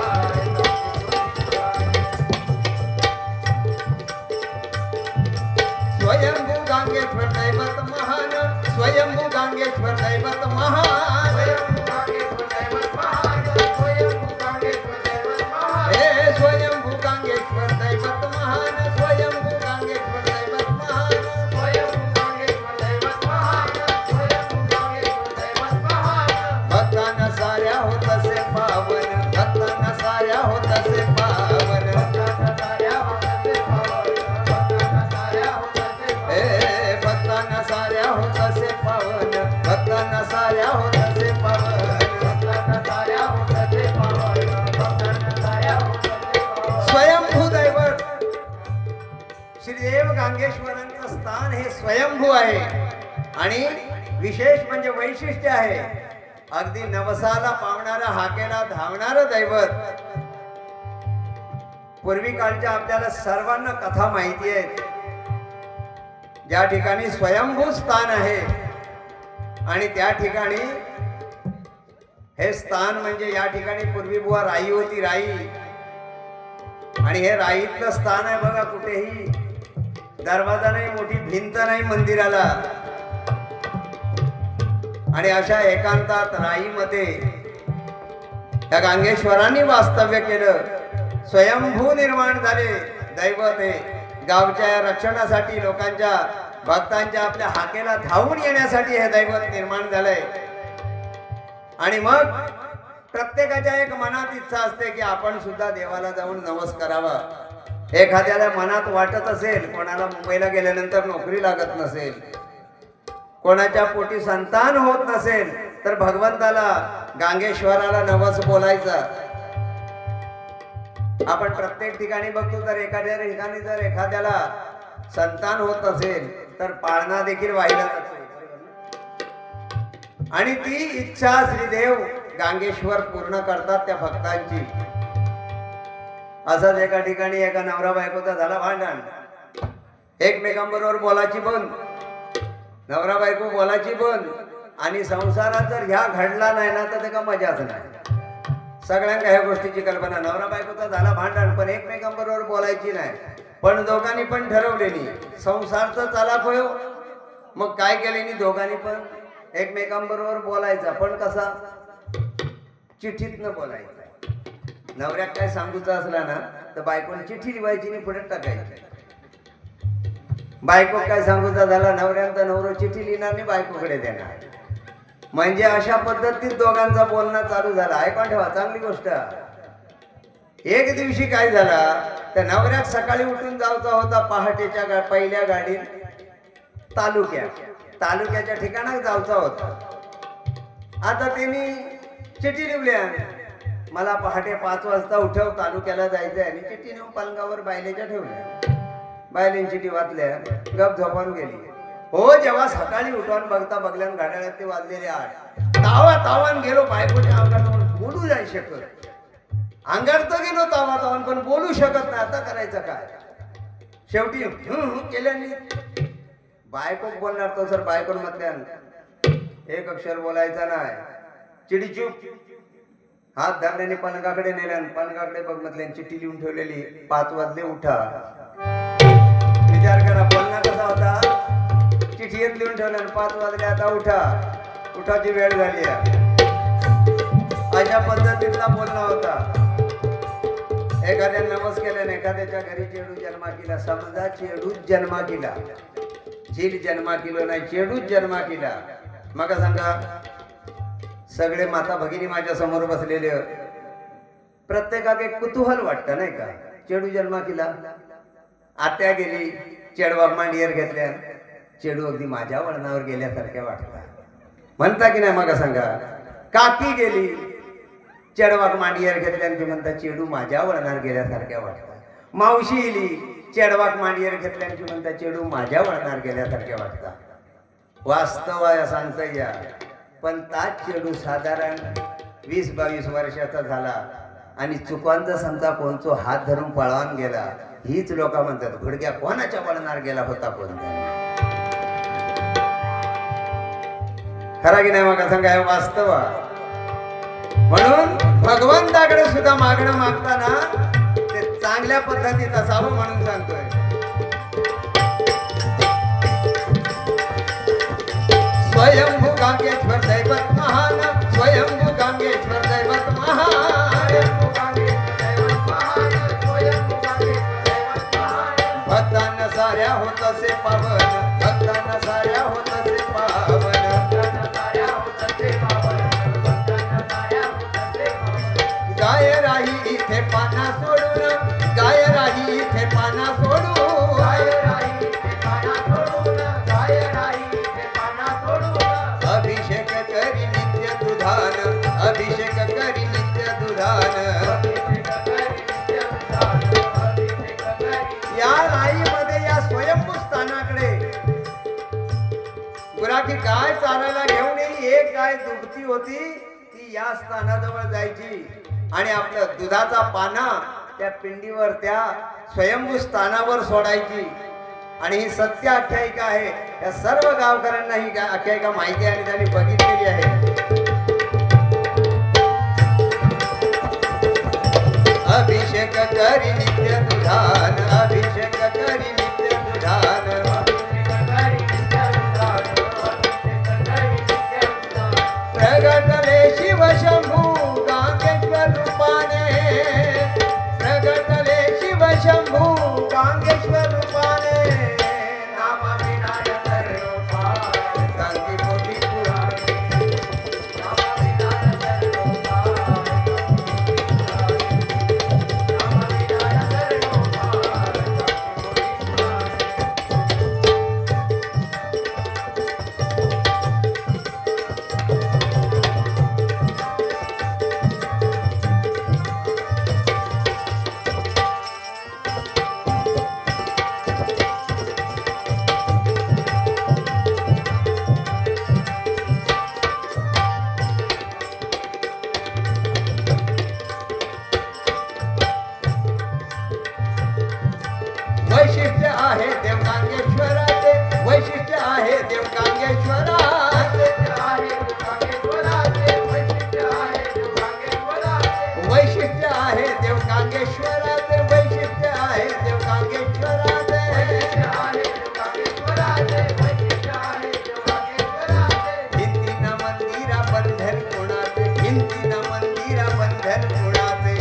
स्वयंभू गांगेश्वर दैवत महान. स्वयंभू गांगेश्वर दैवत महान. स्वयंभू गांगेश्वर दैवत महान. स्वयंभू गांगेश्वर दैवत महान. हे स्वयंभू गांगेश्वर दैवत महान. स्वयंभू गांगेश्वर दैवत महान. स्वयंभू गांगेश्वर दैवत महान. स्वयंभू गांगेश्वर दैवत महान. भक्तांना साऱ्या होत असे पावन. भक्तांना साऱ्या होत असे पावन. भक्तांना साऱ्या होताचे पावन. भक्तांना साऱ्या होताचे पावन. हे भक्तांना साऱ्या होत असे पावन. भक्तांना साऱ्या होत असे पावन. भक्तांना साऱ्या होताचे पावन. भक्तांना साऱ्या होताचे पावन. स्वयंभू दैवत श्रीदेव गांगेश्वरांचं स्थान हे स्वयंभू आहे आणि विशेष म्हणजे वैशिष्ट्य आहे. अगदी नवसाला पावणारा हाकेला धावणारं दैवत. पूर्वी काळच्या आपल्याला सर्वांना कथा माहिती आहेत. ज्या ठिकाणी स्वयंभू स्थान आहे आणि त्या ठिकाणी हे स्थान म्हणजे या ठिकाणी पूर्वी बुवा राई होती. राई आणि हे राईतलं स्थान आहे बघा. कुठेही दरवाजा नाही, मोठी भिंत नाही मंदिराला. आणि अशा एकांतात राईमध्ये त्या गांगेश्वरांनी वास्तव्य केलं. स्वयंभू निर्माण झाले दैवत हे. गावच्या रक्षणासाठी, लोकांच्या भक्तांच्या आपल्या हाकेला धावून येण्यासाठी हे दैवत निर्माण झालंय. आणि मग प्रत्येकाच्या एक मनात इच्छा असते की आपण सुद्धा देवाला जाऊन नवस करावा. एखाद्याला मनात वाटत असेल, कोणाला मुंबईला गेल्यानंतर नोकरी लागत नसेल, कोणाच्या पोटी संतान होत नसेल, तर भगवंताला गांगेश्वराला नवस बोलायचा. आपण प्रत्येक ठिकाणी बघतो तर एखाद्या ठिकाणी जर एखाद्याला संतान होत असेल तर पाळणा देखील वाहिला जातो. आणि ती इच्छा श्रीदेव गांगेश्वर पूर्ण करतात त्या भक्तांची. असंच एका ठिकाणी एका नवरा बायकोचा झाला भांडण. एकमेकांबरोबर बोलायची बंद, नवरा बायको बोलायची बंद. आणि संसारात जर ह्या घडला नाही ना तर त्याला मजाच नाही. सगळ्यांना ह्या गोष्टीची कल्पना. नवरा बायकोचा झाला भांडण पण एकमेकांबरोबर बोलायची नाही. पण दोघांनी पण ठरवलेली संसारचं चालाक होय. मग काय केले दोघांनी पण एकमेकांबरोबर बोलायचा, पण कसा? चिठ्ठीतनं बोलायचा. नवऱ्यात काय सांगूचा असला ना तर बायकोने चिठ्ठी लिवायची आणि पुढे टाकायची. बायको काय सांगूचा झाला नवऱ्यांचा नवरो चिठ्ठी लिहिणार आणि बायकोकडे देणार. म्हणजे अशा पद्धतीत दोघांचा बोलणं चालू झाला. ऐकून ठेवा, चांगली गोष्ट. एक दिवशी काय झाला, त्या नवऱ्यात सकाळी उठून जायचा होता पहाटेच्या पहिल्या गाडीत तालुक्याच्या ठिकाणात जायचा होता. आता त्यांनी चिठ्ठी लिहिल्या, मला पहाटे 5 वाजता उठव, तालुक्याला जायचंय. आणि चिठ्ठी नेऊन पलंगावर बायलेच्या ठेवल्या. बायलेन चिठ्ठी वाचल्या, गप झोपान गेली. हो, जेव्हा सकाळी उठवून बघल्यान घड्याळात ते वाजलेले 8. तावान गेलो बायकोच्या अंगात, बोलू नाही शकत. अंगात तर गेलो तावान पण बोलू शकत नाही. आता करायचं काय? शेवटी केल्याने बायको बोलणार तो सर. बायकोन म्हटल्यान एक अक्षर बोलायचा नाही. चिडी चूप. हात धरल्याने पलंगाकडे नेल्यान. पलंगाकडे बघ म्हटल्यान चिठ्ठी लिहून ठेवलेली, 5 वाजले उठा. विचार करा बोलणं कसा होता. चिठ्ठीत लिहून ठेवल्यान 5 वाजले आता उठा. उठाची वेळ झाली आहे. अशा पद्धतीतला बोलणं होता. एखाद्या नमस केल्याने एखाद्याच्या घरी चेडू जन्मा केला. समजा चेडूच जन्मा केला, झील जन्मा केलो नाही, चेडूच जन्मा केला. मग सांगा, सगळे माता भगिनी माझ्या समोर बसलेले, प्रत्येकाक एक कुतूहल वाटतं नाही का? चेडू जन्मा केला. आत्या गेली, चेडवाक मांडीवर घेतल्या. चेडू अगदी माझ्या वळणावर गेल्यासारख्या वाटतात. म्हणता की नाही? मग सांगा, काकी गेली, चेडवाक मांडीवर घेतल्यानंतर म्हणता चेडू माझ्या वळणावर गेल्यासारख्या वाटतात. मावशी गेली, चेडवाक मांडीवर घेतल्यानंतर म्हणता चेडू माझ्या वळणावर गेल्यासारख्या वाटतात. वास्तव आहे सांगता या. पण ताच चेडू साधारण 20-22 वर्षाचा झाला आणि चुकांचा समजा कोणचो हात धरून पळवान गेला. हीच लोक म्हणतात घोडक्या कोणाच्या वळणावर गेला होता कोण? खरा की नाही? मग सांगा, हे वास्तव. म्हणून भगवंताकडे सुद्धा मागणं मागताना ते चांगल्या पद्धतीत असावं म्हणून सांगतोय. स्वयंभू गांगेश्वर दैवत महान, स्वयंभू गांगेश्वर दैवत महान, भक्तांना साऱ्या होत असे पावन, भक्तांना साऱ्या होत असे पावन. गाय राही इथे पाना सोडून, गाय राही इथे पाना सोडून, गाय राही इथे पाना सोडून, गाय राही इथे पाना सोडून. अभिषेक करी नित्य दुधान, अभिषेक करी नित्य दुधान, अभिषेक करी नित्य दुधान, अभिषेक करी. या राईमध्ये या स्वयंभू स्थानाकडे गुराखी गाय चारायला घेऊन एक गाय दुभती होती. ती या स्थानाजवळ जायची आणि आपल्या दुधाचा पाना त्या पिंडीवर त्या स्वयंभू स्थानावर सोडायची. आणि ही सत्य आख्यायिका आहे. या सर्व गावकऱ्यांना ही आख्यायिका माहिती आहे आणि त्यांनी बघितलेली आहे. अभिषेक करी नित्य दुधान, अभिषेक करी नित्य दुधान, प्रगटले शिव शंभू गांगेश्वर रूपाने, प्रगटले शिव शंभू गांगेश्वर रूपाने. नामा विनाय सर्व पाय, सांगी मोठी पुराणे. नामा विनाय सर्व पाय, नामा विनाय सर्व पाय, सांगी मोठी पुराणे. वैशिष्ट्य आहे देव कांगेश्वराचे वैशिष्ट्य आहे देव कांगेश्वराचे वैशिष्ट्य आहे कामेश्वराचे वैशिष्ट्य आहे कामेश्वराचे भिंतीना मंदिरा बंधन कोणाचे भिंतीना मंदिरा बंधन कोणाचे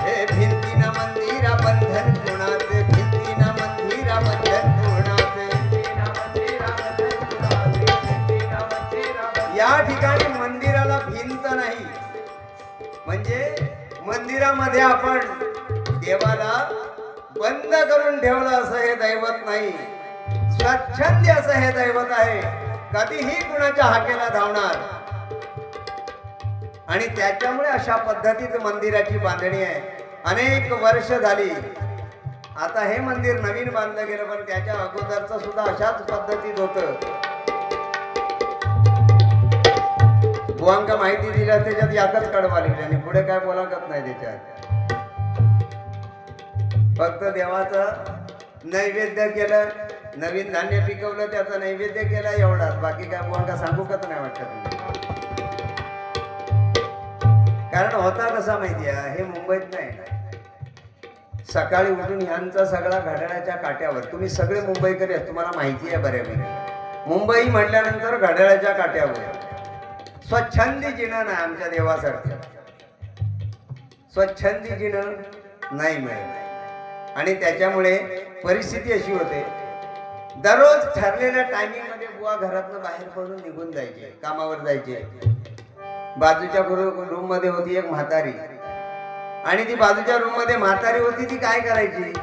हे भिंतीना मंदिरा बंधन कोणाचे भिंतीना मंदिरा बंधन कोणाचे या ठिकाणी मंदिराला भिंत नाही म्हणजे मंदिरामध्ये आपण देवाला बंद करून ठेवलं असं हे दैवत नाही स्वच्छंद असं हे दैवत आहे कधीही कुणाच्या हाकेला धावणार आणि त्याच्यामुळे अशा पद्धतीत मंदिराची बांधणी आहे अनेक वर्ष झाली आता हे मंदिर नवीन बांधलं गेलं पण त्याच्या अगोदरचं सुद्धा अशाच पद्धतीत होतं बुवांका माहिती दिलं त्याच्यात याकच कडवा लिहिली आणि पुढे काय बोलाकत नाही त्याच्यात फक्त देवाचं नैवेद्य केलं नवीन धान्य पिकवलं त्याचं नैवेद्य केलं एवढाच बाकी काय बुवांका सांगूकच नाही वाटत कारण होता कसा माहिती आहे हे मुंबईत नाही सकाळी उठून ह्यांचा सगळा घड्याळाच्या काट्यावर तुम्ही सगळे मुंबईकर आहेत तुम्हाला माहिती आहे बऱ्यापैकी मुंबई म्हटल्यानंतर घड्याळाच्या काट्यावर स्वच्छंदी जिणं नाही आमच्या देवासारखं स्वच्छंदी जिणं नाही मिळत आणि त्याच्यामुळे परिस्थिती अशी होते दररोज ठरलेल्या टायमिंग मध्ये बुवा घरातनं बाहेर पडून निघून जायचे कामावर जायचे बाजूच्या रूम मध्ये होती एक म्हातारी आणि ती बाजूच्या रूम मध्ये म्हातारी होती ती काय करायची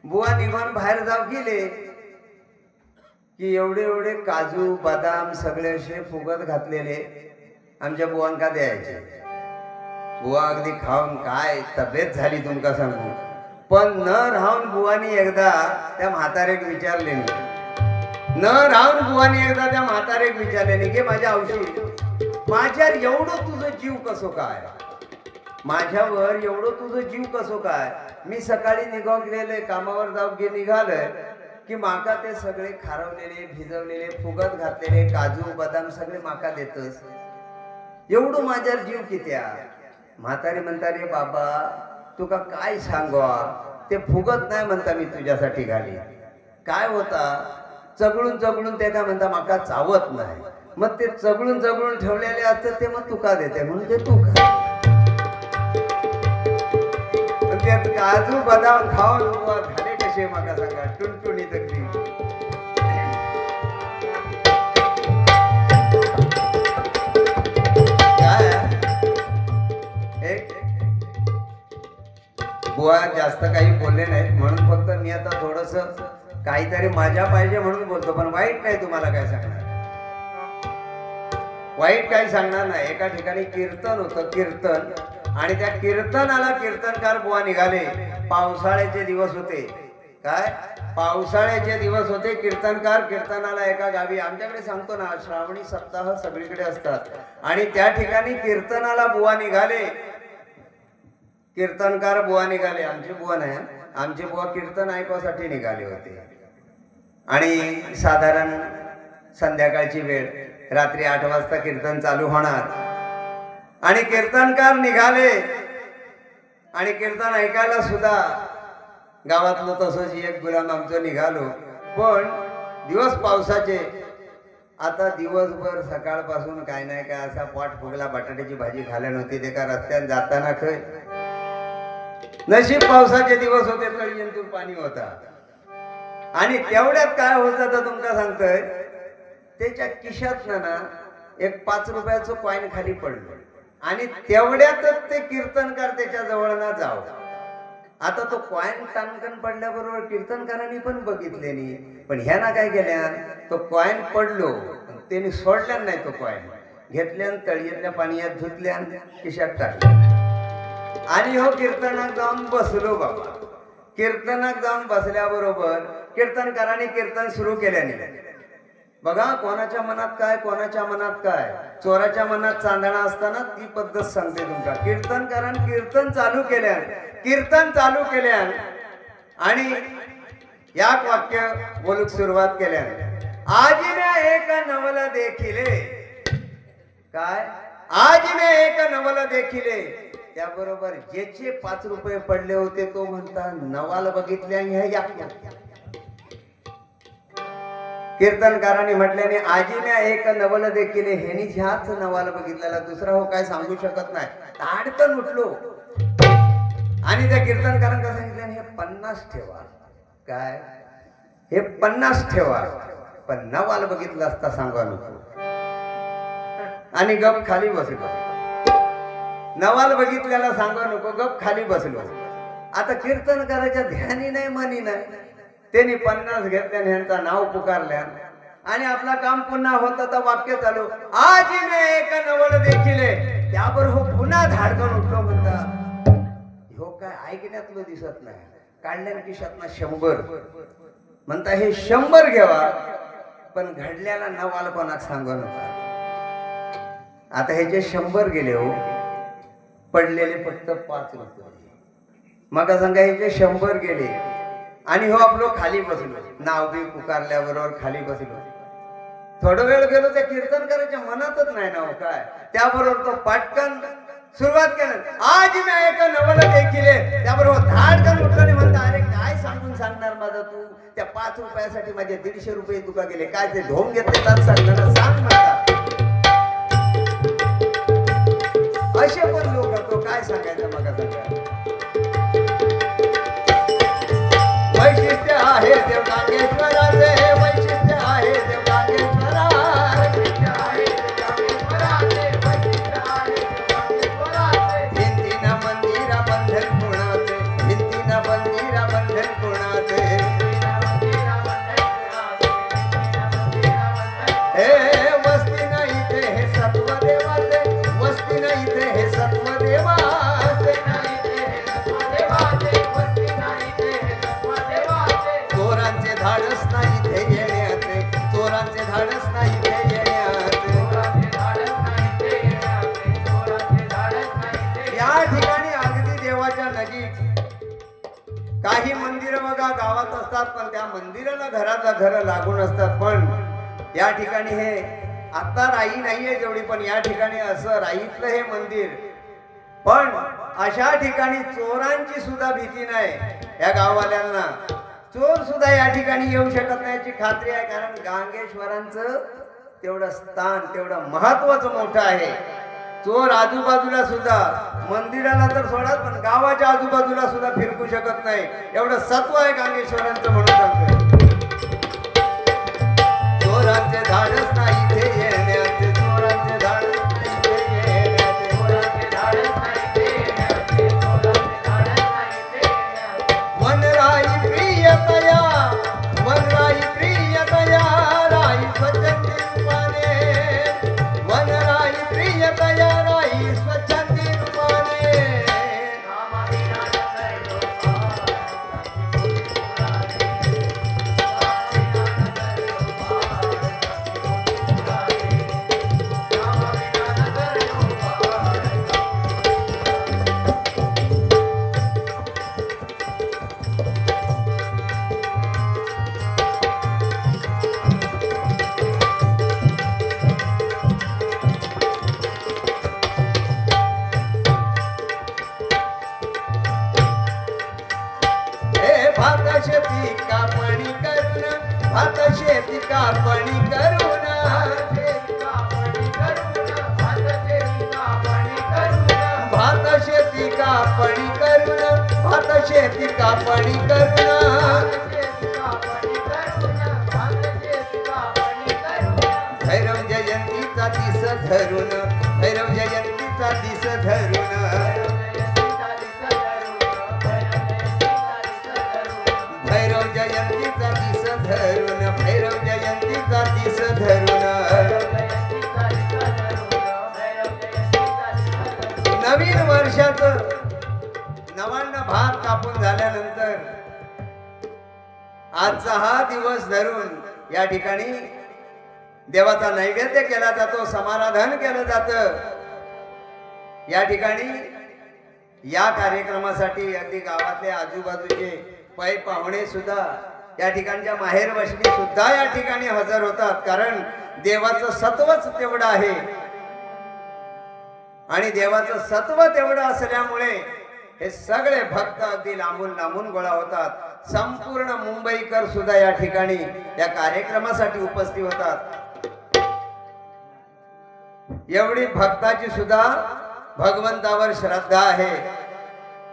बुवा निघून बाहेर जाऊ गेले की एवढे एवढे काजू बदाम सगळे असे फुगत घातलेले आमच्या बुवांका द्यायचे बुवा अगदी खाऊन काय तब्येत झाली तुमका सांगू पण न राहून बुवानी एकदा त्या म्हातारेक विचारले न राहून बुवानी एकदा त्या म्हातारेक विचारले की माझ्या औषधी माझ्यावर एवढं तुझं जीव कसो काय माझ्यावर एवढं तुझं जीव कसो काय मी सकाळी निघालेले कामावर जाऊ निघालोय की माका ते सगळे खारवलेले भिजवलेले फुगत घातलेले काजू बदाम सगळे माका देतस एवढं माझ्यावर जीव कित्या म्हातारी म्हणता रे बाबा तुका काय सांगवा ते फुगत नाही म्हणता मी तुझ्यासाठी घाली काय होता चगळून चगळून ते काय म्हणता माका चावत नाही मग ते चगळून चगळून ठेवलेले असतात ते मग तुका देते म्हणून ते तू खा त्यात काजू बदाम खाऊन झाले कसे माका सांगा टुनटुनीत अगदी काय एक बुवा जास्त काही बोलले नाहीत म्हणून फक्त मी आता थोडस काहीतरी माझ्या पाहिजे म्हणून बोलतो पण वाईट नाही तुम्हाला काय सांगणार वाईट काही सांगणार नाही एका ठिकाणी कीर्तन होतं कीर्तन आणि त्या कीर्तनाला कीर्तनकार बुवा निघाले पावसाळ्याचे दिवस होते काय पावसाळ्याचे दिवस होते कीर्तनकार कीर्तनाला एका गावी आमच्याकडे सांगतो ना श्रावणी सप्ताह सगळीकडे असतात आणि त्या ठिकाणी कीर्तनाला बुवा निघाले कीर्तनकार बुवा निघाले आमचे बुवा नाही आमचे बुवा कीर्तन ऐकण्यासाठी निघाले होते आणि साधारण संध्याकाळची वेळ रात्री 8 वाजता कीर्तन चालू होणार आणि कीर्तनकार निघाले आणि कीर्तन ऐकायला सुद्धा गावातलं तसंच एक गुलाम आमचं निघालो पण दिवस पावसाचे आता दिवसभर सकाळपासून काय नाही काय असा पोट फुगला बटाट्याची भाजी खाल्या नव्हती ते का रस्त्यात जाताना खय नशीब पावसाचे दिवस होते तळीतून पाणी होता आणि तेवढ्यात काय होतं तर तुमका सांगतोय त्याच्या खिशात ना एक 5 रुपयाचं कॉईन खाली पडलं आणि तेवढ्यातच ते कीर्तनकार त्याच्या जवळ ना जाव आता तो कॉईन टाणकन पडल्याबरोबर कीर्तनकारांनी पण बघितले नाही पण ह्याना काय केल्या तो कॉईन पडलो त्यांनी सोडल्या नाही तो कॉईन घेतल्यान तळीतल्या पाण्यात धुतल्या खिशात टाकल्या आणि हो कीर्तनात जाऊन बसलो बाबा कीर्तनात जाऊन बसल्याबरोबर कीर्तनकारांनी कीर्तन सुरू केल्याने बघा कोणाच्या मनात काय कोणाच्या मनात काय चोराच्या मनात चांदणा असताना ती पद्धत सांगते तुमका कीर्तनकारांनी कीर्तन चालू केल्या आणि या वाक्य बोलूक सुरुवात केल्याने आजीने एक नवल देखिले काय आज मी एक नवल देखिले त्याबरोबर ज्याचे 5 रुपये पडले होते तो म्हणता नवाल बघितले आणि हे या कीर्तनकारांनी म्हटल्याने आजी मी एक नवल देखिले हेनी ह्याच नवाल बघितलेला दुसरा हो काय सांगू शकत नाही ताडकन उठलो आणि त्या कीर्तनकारांना सांगितलं हे 50 ठेवा काय हे 50 ठेवा पण नवाल बघितलं असता सांगा नको आणि गप खाली बसलो नवाल बघितल्याला सांगा नको गप खाली बसलो आता कीर्तनकाराच्या ध्यानी नाही मनी नाही त्यांनी 50 घेतल्या ह्यांचा नाव पुकारल्या आणि आपला काम पुन्हा होत तर वाक्य चालू आज मी एक नवल देखिले त्यावर हो पुन्हा धाडकन उठलो म्हणता हो काय ऐकण्यातलं दिसत नाही काढल्या खिशातनं 100 म्हणता हे 100 घ्यावा पण घडल्याला नवाल कोणाक सांगू नका आता हे जे 100 गेले हो पडलेले फक्त 5 रुपये मग सांगा हे जे 100 गेले आणि हो आपलो खाली बसलो नाव बी पुकारल्याबरोबर खाली बसलो थोडा वेळ गेलो त्या कीर्तनकाराच्या मनातच नाही ना हो काय त्याबरोबर तो पाटकन सुरुवात केलं आज मी एक नवल देखिले त्याबरोबर धाडकन उठलो आणि म्हणता अरे काय सांगून सांगणार माझा तू त्या 5 रुपयासाठी माझे 150 रुपये तुका गेले काय ते धोम घेतले त्यात सांगणार सांग म्हणता असे पण लोक तो काय सांगायचं मग वैशिष्ट्य आहे देव नागेश्वराचे वैशिष्ट्य आहे देव नागेश्वरा भिंतीना मंदिरा बंधन कोणाचे भिंतीना मंदिरा बंधन कोणाचे हे वस्ती नाही ते हे सत्व देवाचे वस्ती नाही ते हे सत्व देवाचे चोरांचे धाडस नाही ते येण्याचे चोरांचे धाडस नाही ते येण्याचे या ठिकाणी अगदी देवाच्या नजीक काही मंदिर बघा गावात असतात पण त्या मंदिराला घराला घर लागून असतात पण या ठिकाणी हे आता राई नाहीये जेवढी पण या ठिकाणी असं राईतलं हे मंदिर पण अशा ठिकाणी चोरांची सुद्धा भीती नाही या गाववाल्यांना चोर सुद्धा या ठिकाणी येऊ शकत नाही याची खात्री आहे कारण गांगेश्वरांचं तेवढं स्थान तेवढं महत्वाचं मोठं आहे चोर आजूबाजूला सुद्धा मंदिराला तर सोडत पण गावाच्या आजूबाजूला सुद्धा फिरकू शकत नाही एवढं सत्व आहे गांगेश्वरांचं म्हणून सांगतोय चोरांचे धाडस नाही ते येण्याचे चोरांचे धाडस नाही ते येण्याचे चोरांचे धाडस नाही ते येण्याचे चोरांचे धाडस नाही ते येण्याचे वनराई प्रियतया वनराई प्रियतया राई स्वच्छंदी रूपाने वनराई प्रियतया राई स्वच्छंदी रूपाने शेती कापणी करून भात शेती कापणी करून भात शेती कापणी करून भात शेती कापणी करून भैरव जयंतीचा दिस धरून भैरव जयंतीचा दिस धरून भैरव जयंतीचा दिस धरून भैरव जयंतीचा दिस धरून नवीन वर्षाचं नवान्न भात कापून झाल्यानंतर आजचा हा दिवस धरून या ठिकाणी देवाचा नैवेद्य केला जातो समाराधन केलं जातं या ठिकाणी या कार्यक्रमासाठी अगदी गावातले आजूबाजूचे पै पाहुणे सुद्धा या ठिकाणच्या माहेर वशनी सुद्धा या ठिकाणी हजर होतात कारण देवाचं सत्वच तेवढं आहे आणि देवाचं सत्व तेवढं असल्यामुळे हे सगळे भक्त अगदी लांबून लांबून गोळा होतात. संपूर्ण मुंबईकर सुद्धा या ठिकाणी या कार्यक्रमासाठी उपस्थित होतात. एवढी भक्ताची सुद्धा भगवंतावर श्रद्धा आहे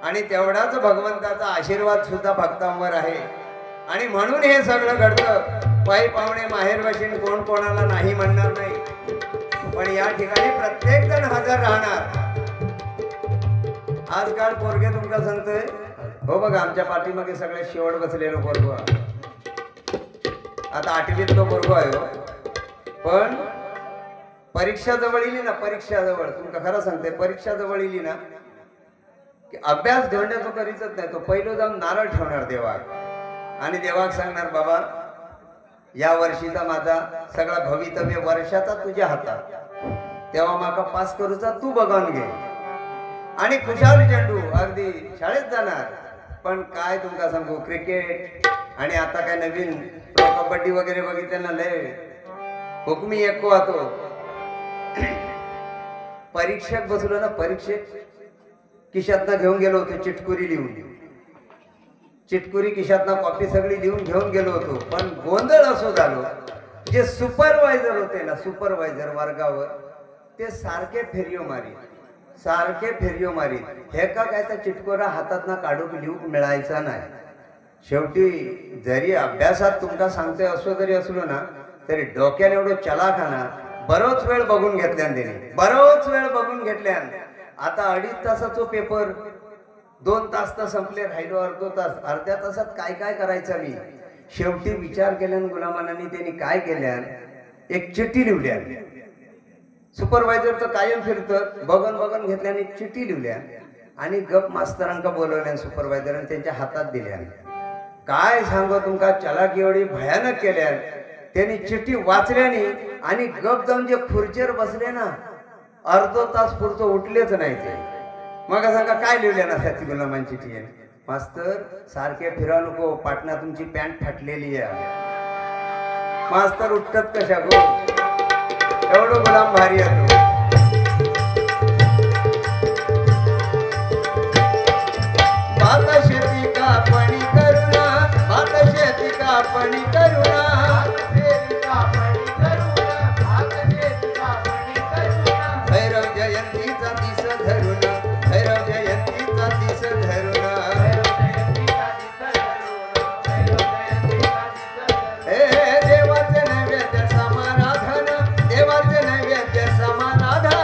आणि तेवढाच भगवंताचा आशीर्वाद सुद्धा भक्तांवर आहे. आणि म्हणून हे सगळं घडतं. पायी पाहुणे माहेर वशीन कोण कोणाला नाही म्हणणार नाही, पण या ठिकाणी प्रत्येक जण हजर राहणार. आजकाल पोरगे तुमका सांगतोय, हो बघा आमच्या पाठीमागे सगळे शेवट बसलेलो पोरगो. आता 8वीत तो पोरगो आहे हो. पण परीक्षा जवळ येली ना, परीक्षा जवळ तुमका खरं सांगते, परीक्षा जवळ येली ना की अभ्यास घेऊन तो करीतच नाही. तो पहिलं जाऊन नारळ ठेवणार देवाक आणि देवाक सांगणार, बाबा या वर्षीचा माझा सगळा भवितव्य वर्षाचा तुझ्या हातात, तेव्हा माका पास करूचा तू बघून घे. आणि खुशाल चेंडू अगदी शाळेत जाणार. पण काय तुमका सांगू, क्रिकेट आणि आता काय नवीन कबड्डी वगैरे बघितलं ना, लय हुकमी एको आतो. परीक्षक बसलो ना, परीक्षक खिशातनं घेऊन गेलो होतो चिटकुरी लिहून, चिटकुरी खिशातनं कॉपी सगळी लिहून घेऊन गेलो होतो. पण गोंधळ असो झालो, जे सुपरवायझर होते ना, सुपरवायझर वर्गावर, ते सारखे फेरियो मारी, सारखे फेरियो मारी. हे का काय तर चिटकोरा हातात ना काढून लिहून मिळायचा नाही. शेवटी जरी अभ्यासात तुमका सांगतोय असो जरी असलो ना, तरी डोक्याने एवढं चलाखाना बरोच वेळ बघून घेतल्यान, त्याने बरोच वेळ बघून घेतल्यान. आता 2.5 तासाचा पेपर 2 तास तर संपले, राहिलो अर्धा तास. अर्ध्या तासात काय काय करायचं मी. शेवटी विचार केल्यान गुलामानांनी त्यांनी काय केल्यान, एक चिठ्ठी लिहिल्या. सुपरवायझर तर कायम फिरतं, बघून बघून घेतल्याने एक चिठ्ठी लिहिल्या आणि गप मास्तरांका बोलवल्या सुपरवायझरांनी त्यांच्या हातात दिल्या. काय सांगू तुमका, चलाकी एवढी भयानक केल्या. त्यांनी चिठ्ठी वाचल्याने आणि गप जाऊन जे खुर्चीवर बसले ना, अर्धा तास पुढचं उठलेच नाही ते. मग सांगा काय लिहिल्या ना ती गुलामांची चिठ्ठी आहे. मास्तर सारखे फिरा नको, पाटणा तुमची पॅन्ट फाटलेली आहे. मास्तर उठतात कशा गो, एवढं गुलाम भारी आहे. भात शेती कापणी करुणा, भात शेती कापणी करुणा, भैरव जयंतीचा दिस धरुण, भैरव जयंतीचा दिस धरुण, हे देवाचे नैवेद्य समाराधन, देवाचे नैवेद्य समाराधन,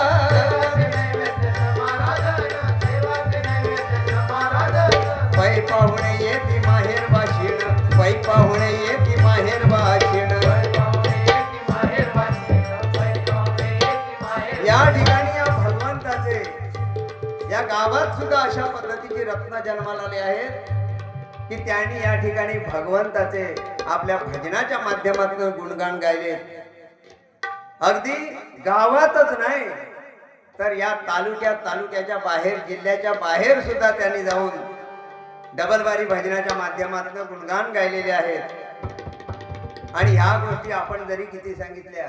पै पाहुणे येती माहेर वाशिण, पै पाहुणे येती माहेर वाशिण. या ठिकाणी या भगवंताचे या गावात सुद्धा अशा पद्धतीची रत्न जन्माला आले आहेत की त्यांनी या ठिकाणी भगवंताचे आपल्या भजनाच्या माध्यमातून गुणगान गायले. अगदी गावातच नाही तर या तालुक्याच्या बाहेर, जिल्ह्याच्या बाहेर सुद्धा त्यांनी जाऊन डबलबारी भजनाच्या माध्यमातून गुणगान गायलेले आहेत. आणि ह्या गोष्टी आपण जरी किती सांगितल्या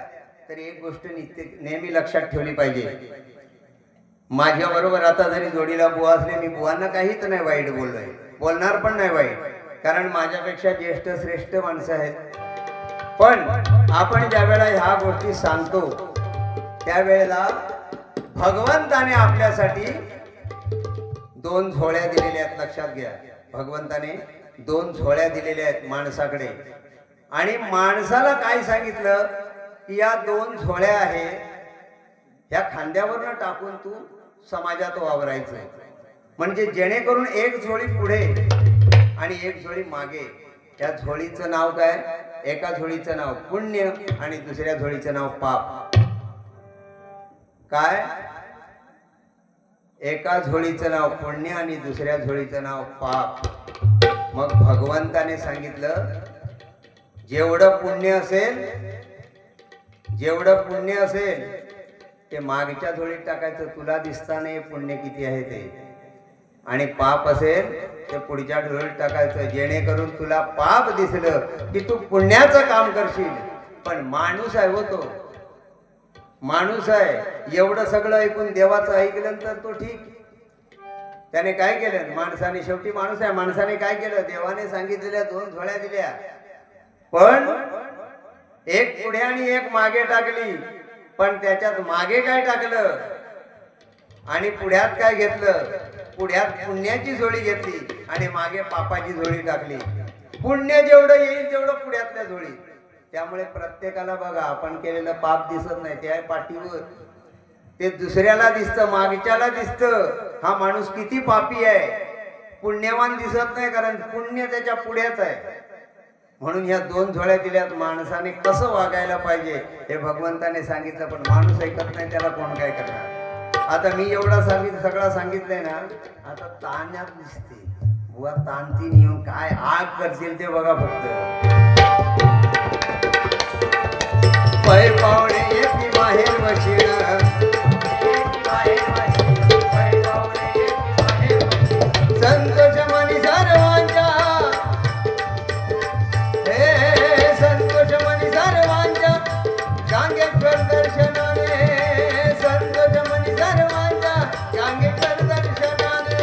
तरी एक गोष्ट नेहमी लक्षात ठेवली पाहिजे. माझ्या बरोबर आता जरी जोडीला बुवा असले, मी बुवांना काहीच नाही वाईट बोललोय, बोलणार पण नाही वाईट, कारण माझ्यापेक्षा ज्येष्ठ श्रेष्ठ माणसं आहेत. पण आपण ज्या वेळेला ह्या गोष्टी सांगतो त्यावेळेला भगवंताने आपल्यासाठी 2 झोळ्या दिलेल्या आहेत. लक्षात घ्या, भगवंताने 2 झोळ्या दिलेल्या आहेत माणसाकडे. आणि माणसाला काय सांगितलं की या 2 झोळ्या आहे, ह्या खांद्यावरनं टाकून तू समाजात वावरायचं, म्हणजे जेणेकरून एक झोळी पुढे आणि एक झोळी मागे. त्या झोळीचं नाव काय, एका झोळीचं नाव पुण्य आणि दुसऱ्या झोळीचं नाव पाप. काय, एका झोळीचं नाव पुण्य आणि दुसऱ्या झोळीचं नाव पाप. मग भगवंताने सांगितलं जेवढं पुण्य असेल ते मागच्या झोळीत टाकायचं, तुला दिसता नाही पुण्य किती आहे ते. आणि पाप असेल ते पुढच्या झोळीत टाकायचं, जेणेकरून तुला पाप दिसलं की तू पुण्याचं काम करशील. पण माणूस आहे हो तो, माणूस आहे एवढं सगळं ऐकून देवाचं ऐकलं तर तो ठीक. त्याने काय केलं? माणसाने, शेवटी माणूस आहे, माणसाने काय केलं? देवाने सांगितलेल्या 2 झोळ्या दिल्या, पण एक पुढे आणि एक मागे टाकली. पण त्याच्यात मागे काय टाकलं आणि पुढ्यात काय घेतलं? पुढ्यात पुण्याची झोळी घेतली आणि मागे पापाची झोळी टाकली. पुण्य जेवढं येईल तेवढं पुढ्यातल्या झोळी. त्यामुळे प्रत्येकाला बघा, आपण केलेलं पाप दिसत नाही, ते आहे पाठीवर. ते दुसऱ्याला दिसतं, मागच्याला दिसतं. हा माणूस किती पापी आहे, पुण्यवान दिसत नाही, कारण पुण्य त्याच्या पुढ्याच आहे. म्हणून ह्या 2 झोळ्या दिल्यात. माणसाने कसं वागायला पाहिजे हे भगवंताने सांगितलं, पण माणूस ऐकत नाही, त्याला कोण काय करणार? आता मी एवढा सगळा सांगितलंय ना, आता ताण्यात दिसते बुवा, ताणतीन येऊन काय आग करशील ते बघा फक्त. पै पावणे येती बाहेर वशीण, संतोष मनी सर्वांच्या, हे संतोष मनी सर्वांच्या, गांगेश्वर दर्शनाने, संतोष मनी सर्वांच्या, गांगेश्वर दर्शनाने.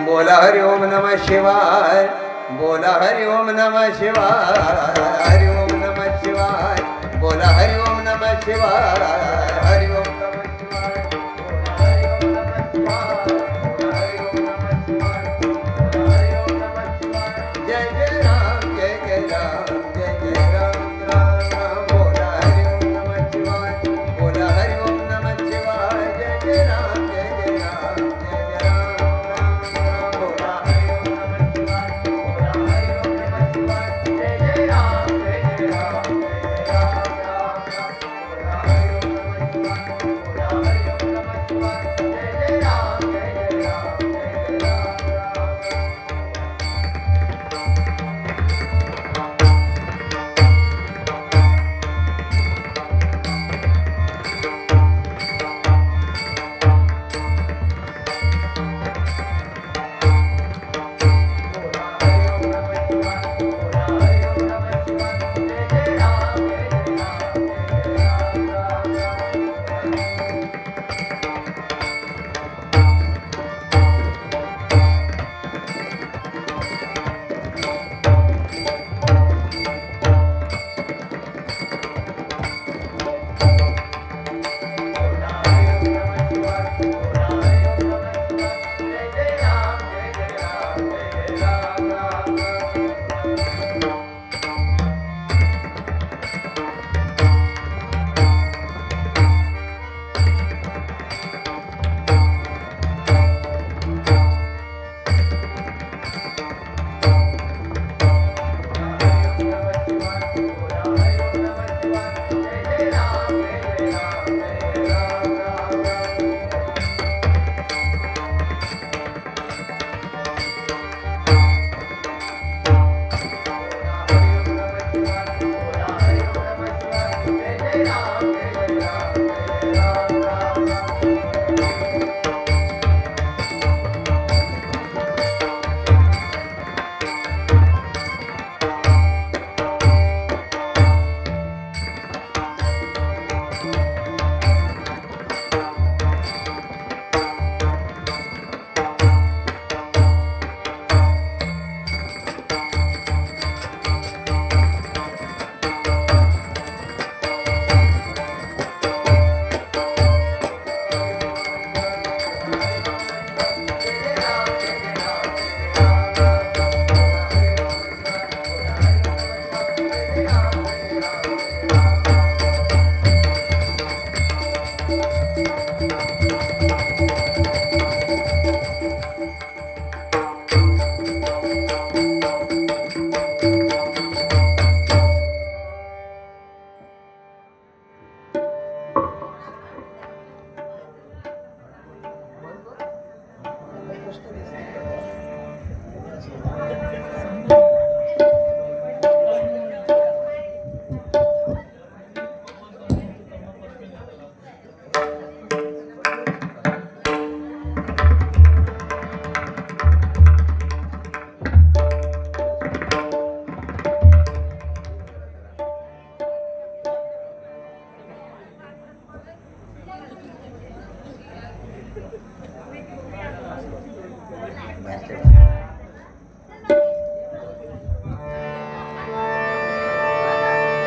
बोला हरि ओम नमः शिवाय, बोला हरि ओम नमः शिवाय, हरि ओम नमः शिवाय, बोला हरि ओम नमः शिवाय, हरि ओम नमः शिवाय, जय जय राम, जय जय राम, जय जय राम, राम राम. बोला हरि ओम नमः शिवाय, बोला हरि ओम नमः शिवाय, जय जय राम, जय जय राम, जय जय राम.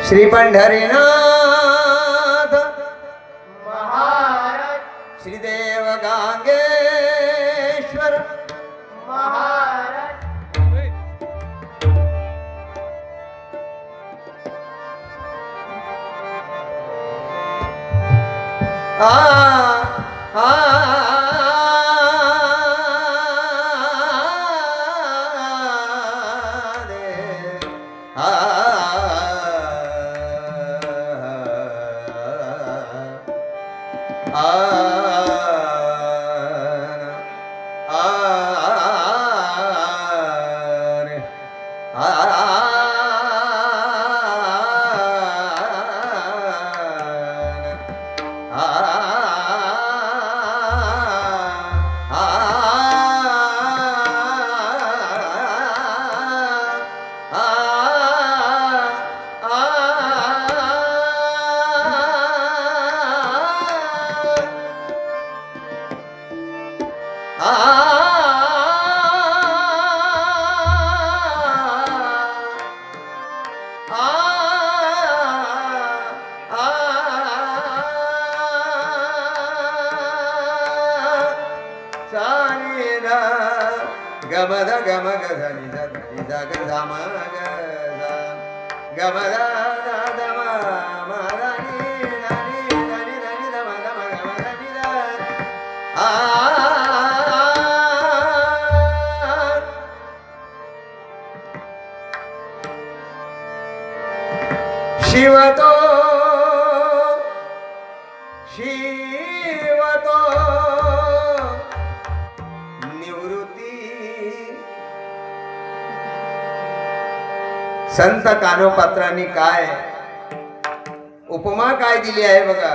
श्री पंढरीनाथ महाराज श्रीदेव गांगेश्वर महाराज आ आ गमद गमग धनि धनि जग धमग गमद दम मदनि धनि धनि धनि धम धम गमदनि ध आ शिवतो शिवतो संत कानोपात्रांनी काय उपमा काय दिली आहे बघा.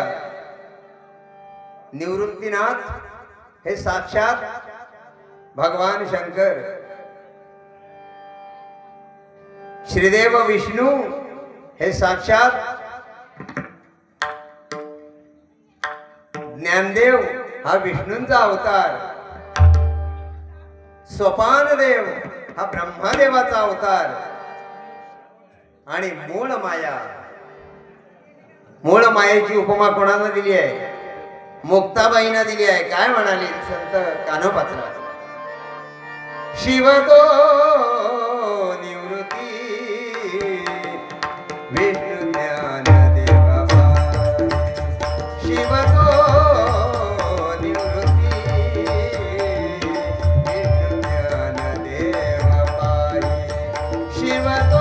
निवृत्तीनाथ हे साक्षात भगवान शंकर, श्रीदेव विष्णू हे साक्षात ज्ञानदेव हा विष्णूंचा अवतार, सोपानदेव हा ब्रह्मदेवाचा अवतार आणि मूळ मायेची उपमा कोणाला दिली आहे? मुक्ताबाईंना दिली आहे. काय म्हणाली संत कानोपात्रा? शिवतो निवृत्ती विष्णु ज्ञान देवा शिवतो निवृत्ती विष्णु ज्ञान देवा पाई शिवतो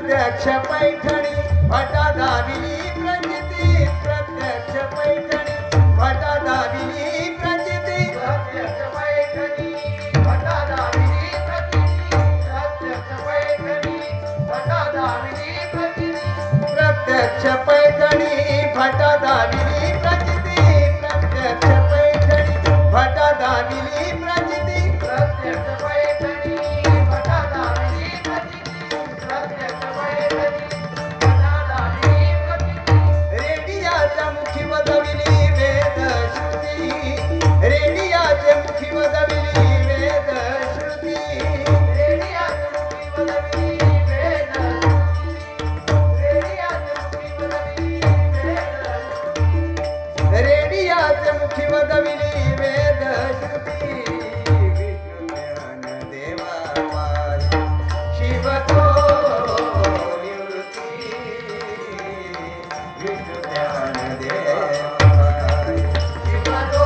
प्रत्यक्ष पैठणी भटा दाविली प्रचिती प्रत्यक्ष पैठणी भटा दाविली प्रचिती प्रत्यक्ष पैठणी भटा दाविली प्रचिती प्रत्यक्ष पैठणी भटा दाविली प्रचिती प्रत्यक्ष पैठणी भटा दाविली प्रचिती प्रत्यक्ष पैठणी भटा दाविली प्रचिती प्रत्यक्ष पैठणी भटा दाविली प्रचिती प्रत्यक्ष पैठणी भटा दाविली प्रचिती रेडियाच्या मुखी वदविली वेद श्रुती रेडियाच्या मुखी वदविली वेद श्रुती रेडियाच्या मुखी वदविली वेद रेडियाच्या मुखी वदविली वेद रेडियाच्या मुखी वदविली वेद श्रुती विष्णू ज्ञान देवा पाहि शिव तो निवृत्ती विष्णू ज्ञान देवा पाहि शिवतो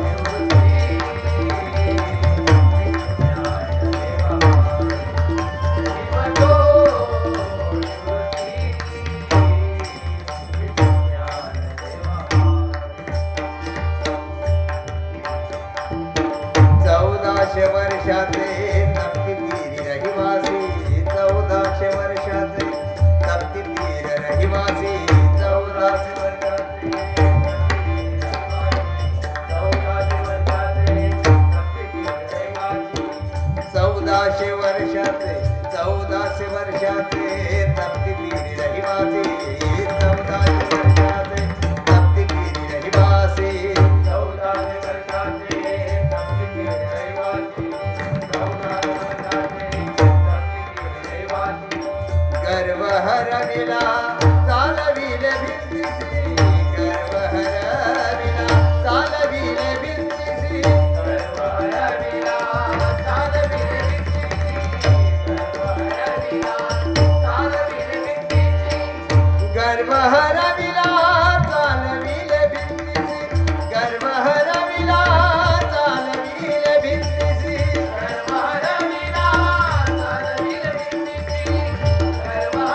निवृत्ती शिवतो चौदाशे वर्षाचे तप्तीतीर रहिवासी 1400 वर्षाचे तप्तीतीर रहिवासी 1400 वर्षाचे 1400 वर्षाचे 1400 वर्षाचे तप्तीतीर रहिवासी 1400 वर्षाचे तप्तीतीर रहिवासी गर्व हरविला चालविले भिंतीसी गर्व हरविला चालविले भिंतीसी गर्व हरविला चालविले भिंतीसी गर्व हरविला चालविले भिंतीसी गर्व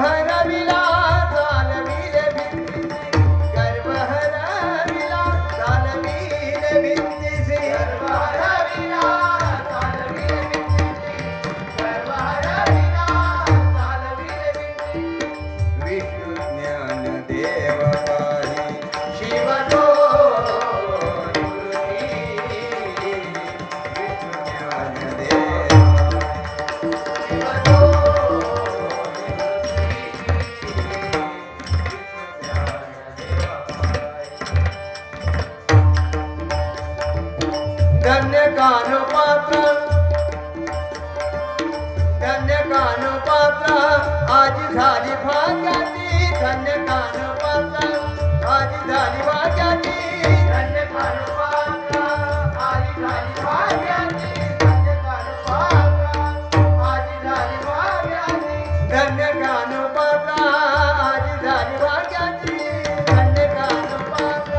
हरविला चालविले भिंतीसी गर्व हरविला चालविले भिंतीसी विष्णू ज्ञान देव पाहि शिव तो निवृत्ती विष्णू ज्ञान देव धन्य कानपात्र आज झाली भाग्याची धन्य कानपात्र आज झाली भाग्याची धन्य कानपात्र आज झाली भाग्याची धन्य कानपात्र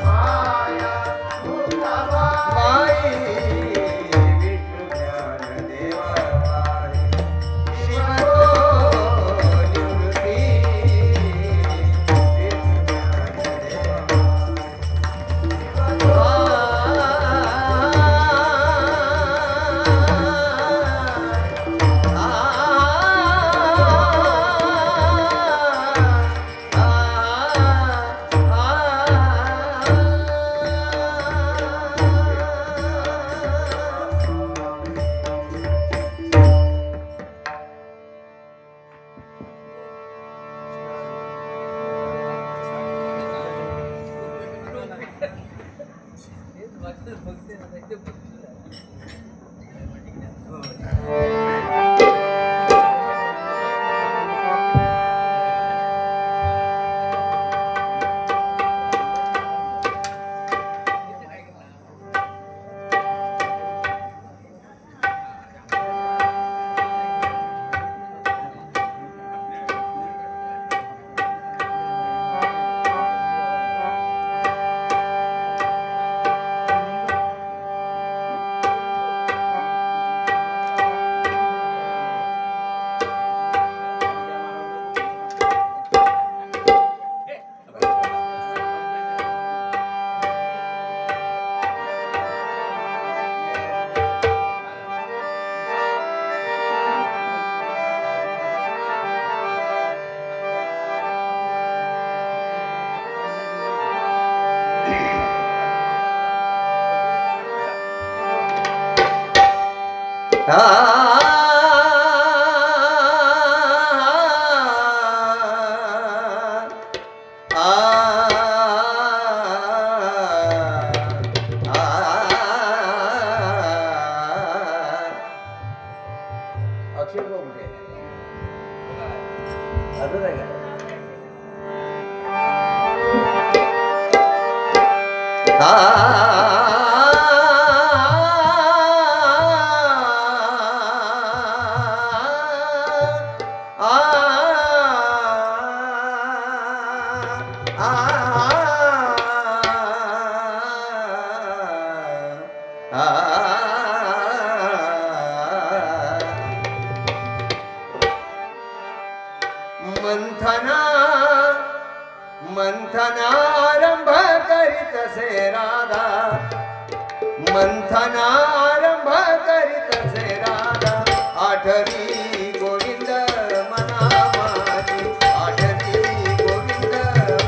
माया मुक्ताबाई बाई विष्णू ज्ञानदेव बाई शिव तो निवृत्ती विष्णू अक्षय कुठे असं आहे मंथना मंथनारंभ करीत से राधा मंथनारंभ करीत से राधा आठवी गोविंद मना माझी आठवी गोविंद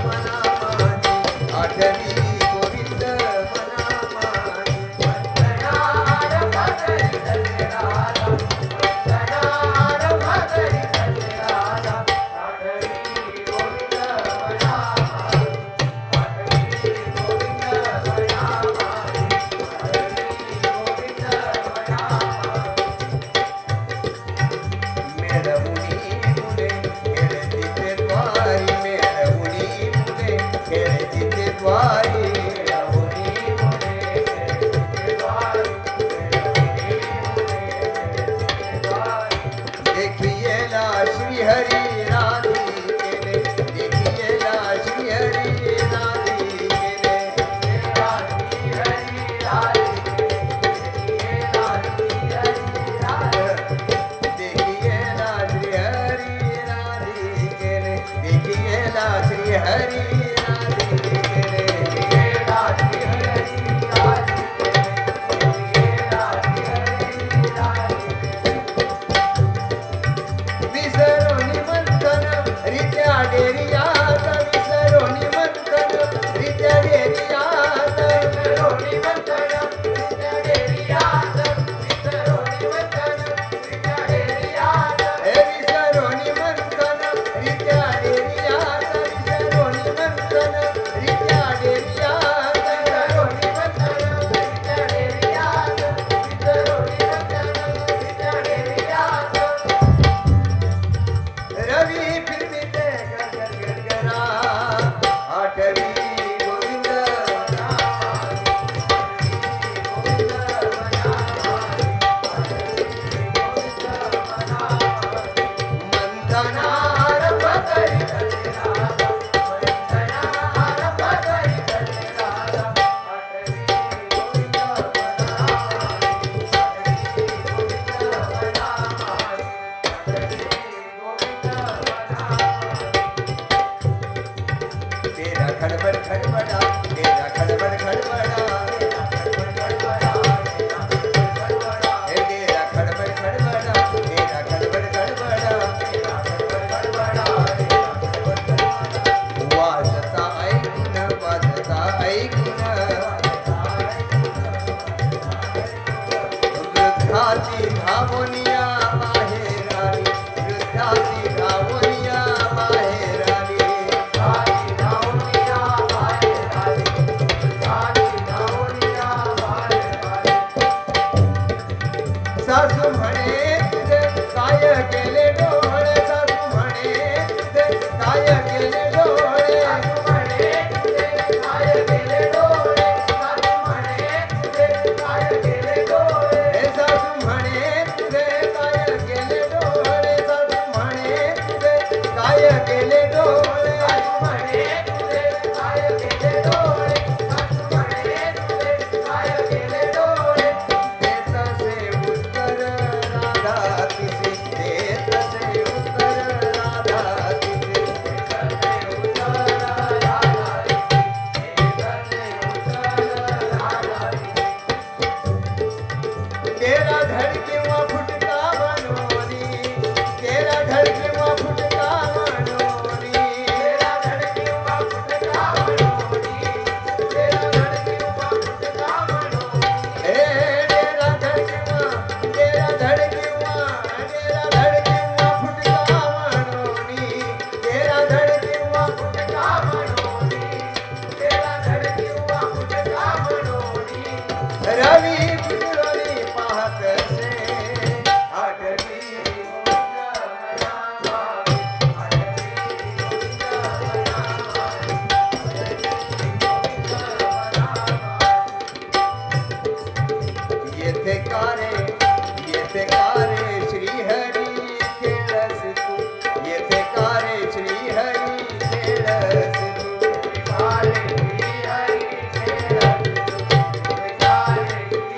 मना माझी आठवी गोविंद मना माझी मंथनारंभ करीत से राधा मंथनारंभ करीत से राधा आठवी गोविंद मना माझी आठवी गोविंद मना माझी आठवी गोविंद धावनिया बाहेर आली वृद्धाची धावनिया बाहेर आली सारी धावनिया बाहेर आली सारी धावनिया बाहेर आली सासू म्हणे तुझे काय केले डोळे सासू म्हणे तुझे काय केले डोळे सासू म्हणे तुझे काय केले डोळे सासू म्हणे तुझे काय केले डोळे हे सासू म्हणे तुझे काय केले डोळे सासू म्हणे तुझे काय केले डोळे सासू म्हणे तुझे काय केले डोळे सासू म्हणे तुझे काय केले डोळे देतसे उत्तर राधा तिचे देतसे उत्तर राधा तिचे तेरा धड किंवा फुटका मनोनी तेरा धड किंवा फुटका मनोनी तेरा धड किंवा फुटका मनोनी तेरा धड किंवा फुटका मनोनी हे तेरा धड किंवा तेरा धड किंवा फुटका मनोनी तेरा धड किंवा फुटका मनोनी तेरा धड किंवा फुटका मनोनी रवी पुरवली पाहतसे आठवी येथे कारे श्रीहरी खेळस तू येथे कारे श्रीहरी खेळस तू काले हरी खेळ काले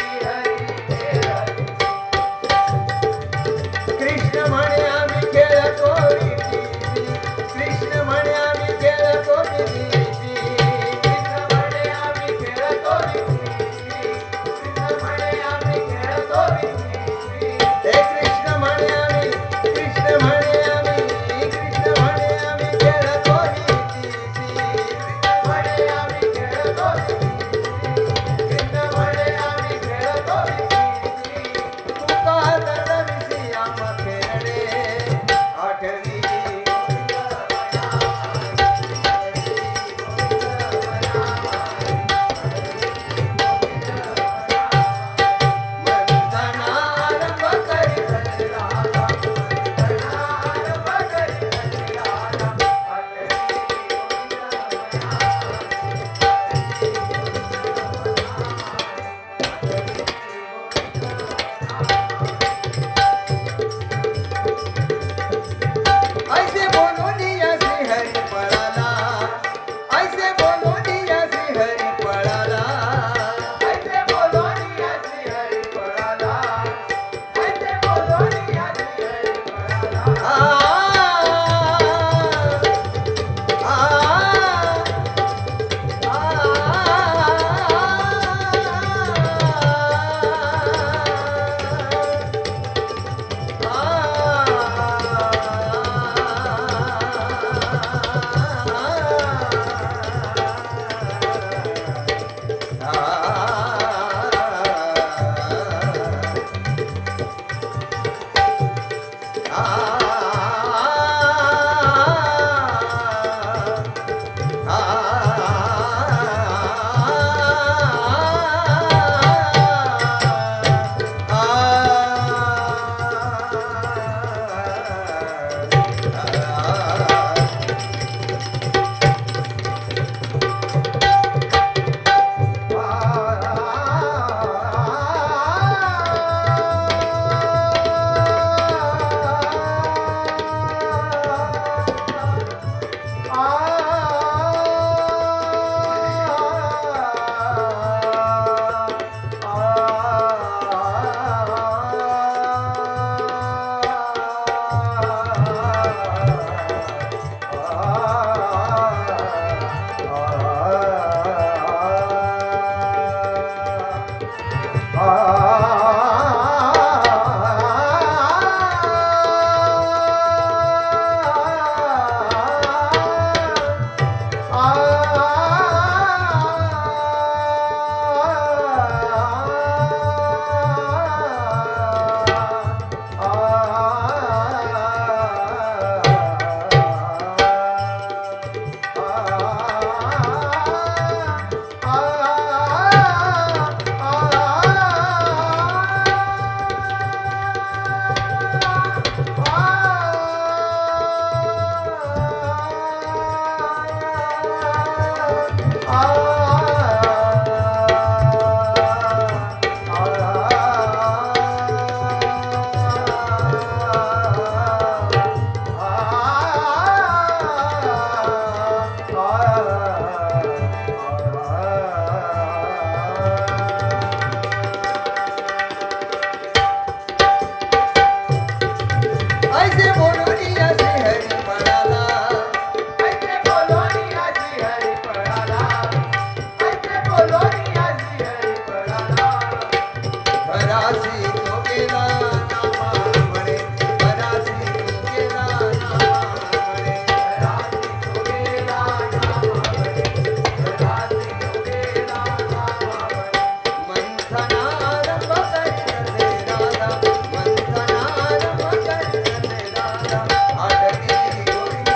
दोनियासी हरी पराला घरासी तो गेला नामा म्हणे घरासी तो गेला नामा म्हणे राती तो गेला नामावळे राती तो गेला नामावळे मंथनारंभ करीत ते राधा मंथनारंभ करीत ते राधा आठवी गोविंद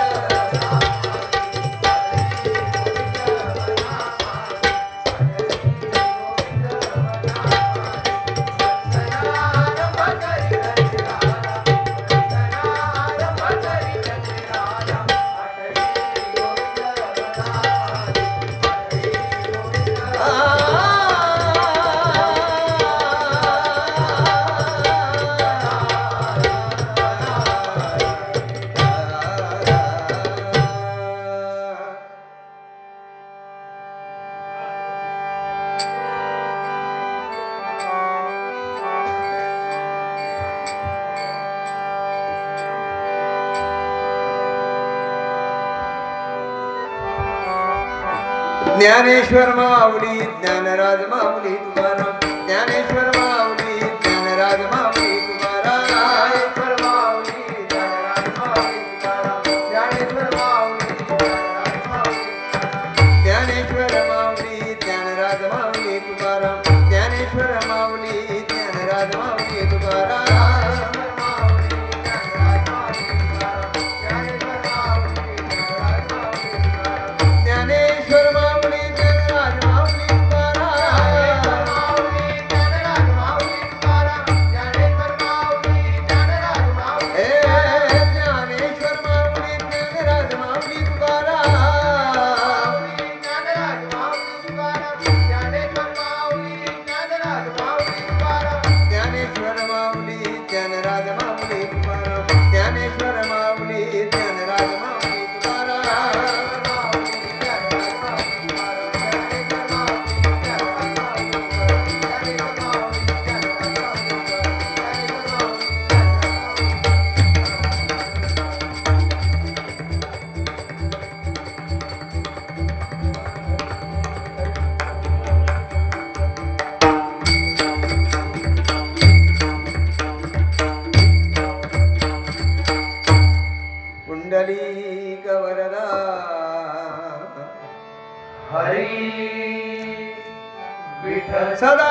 ज्ञानेश्वर माऊली ज्ञानराज माऊली तुकाराम ज्ञानेश्वर माऊली ज्ञानराज माऊली तुकाराम ज्ञानेश्वर माऊली ज्ञानराज माऊली तुकाराम ज्ञानेश्वर माऊली ज्ञानराज माऊली तुकाराम ज्ञानेश्वर माऊली ज्ञानराज माऊली तुकाराम हे ज्ञानेश्वर माऊली ज्ञानराज माऊली तुकाराम ज्ञानेश्वर माऊली ज्ञानराज माऊली तुकाराम ज्ञानेश्वर माऊली ज्ञानराज माऊली पुंडलीक वरदा हरी विठ्ठल सदा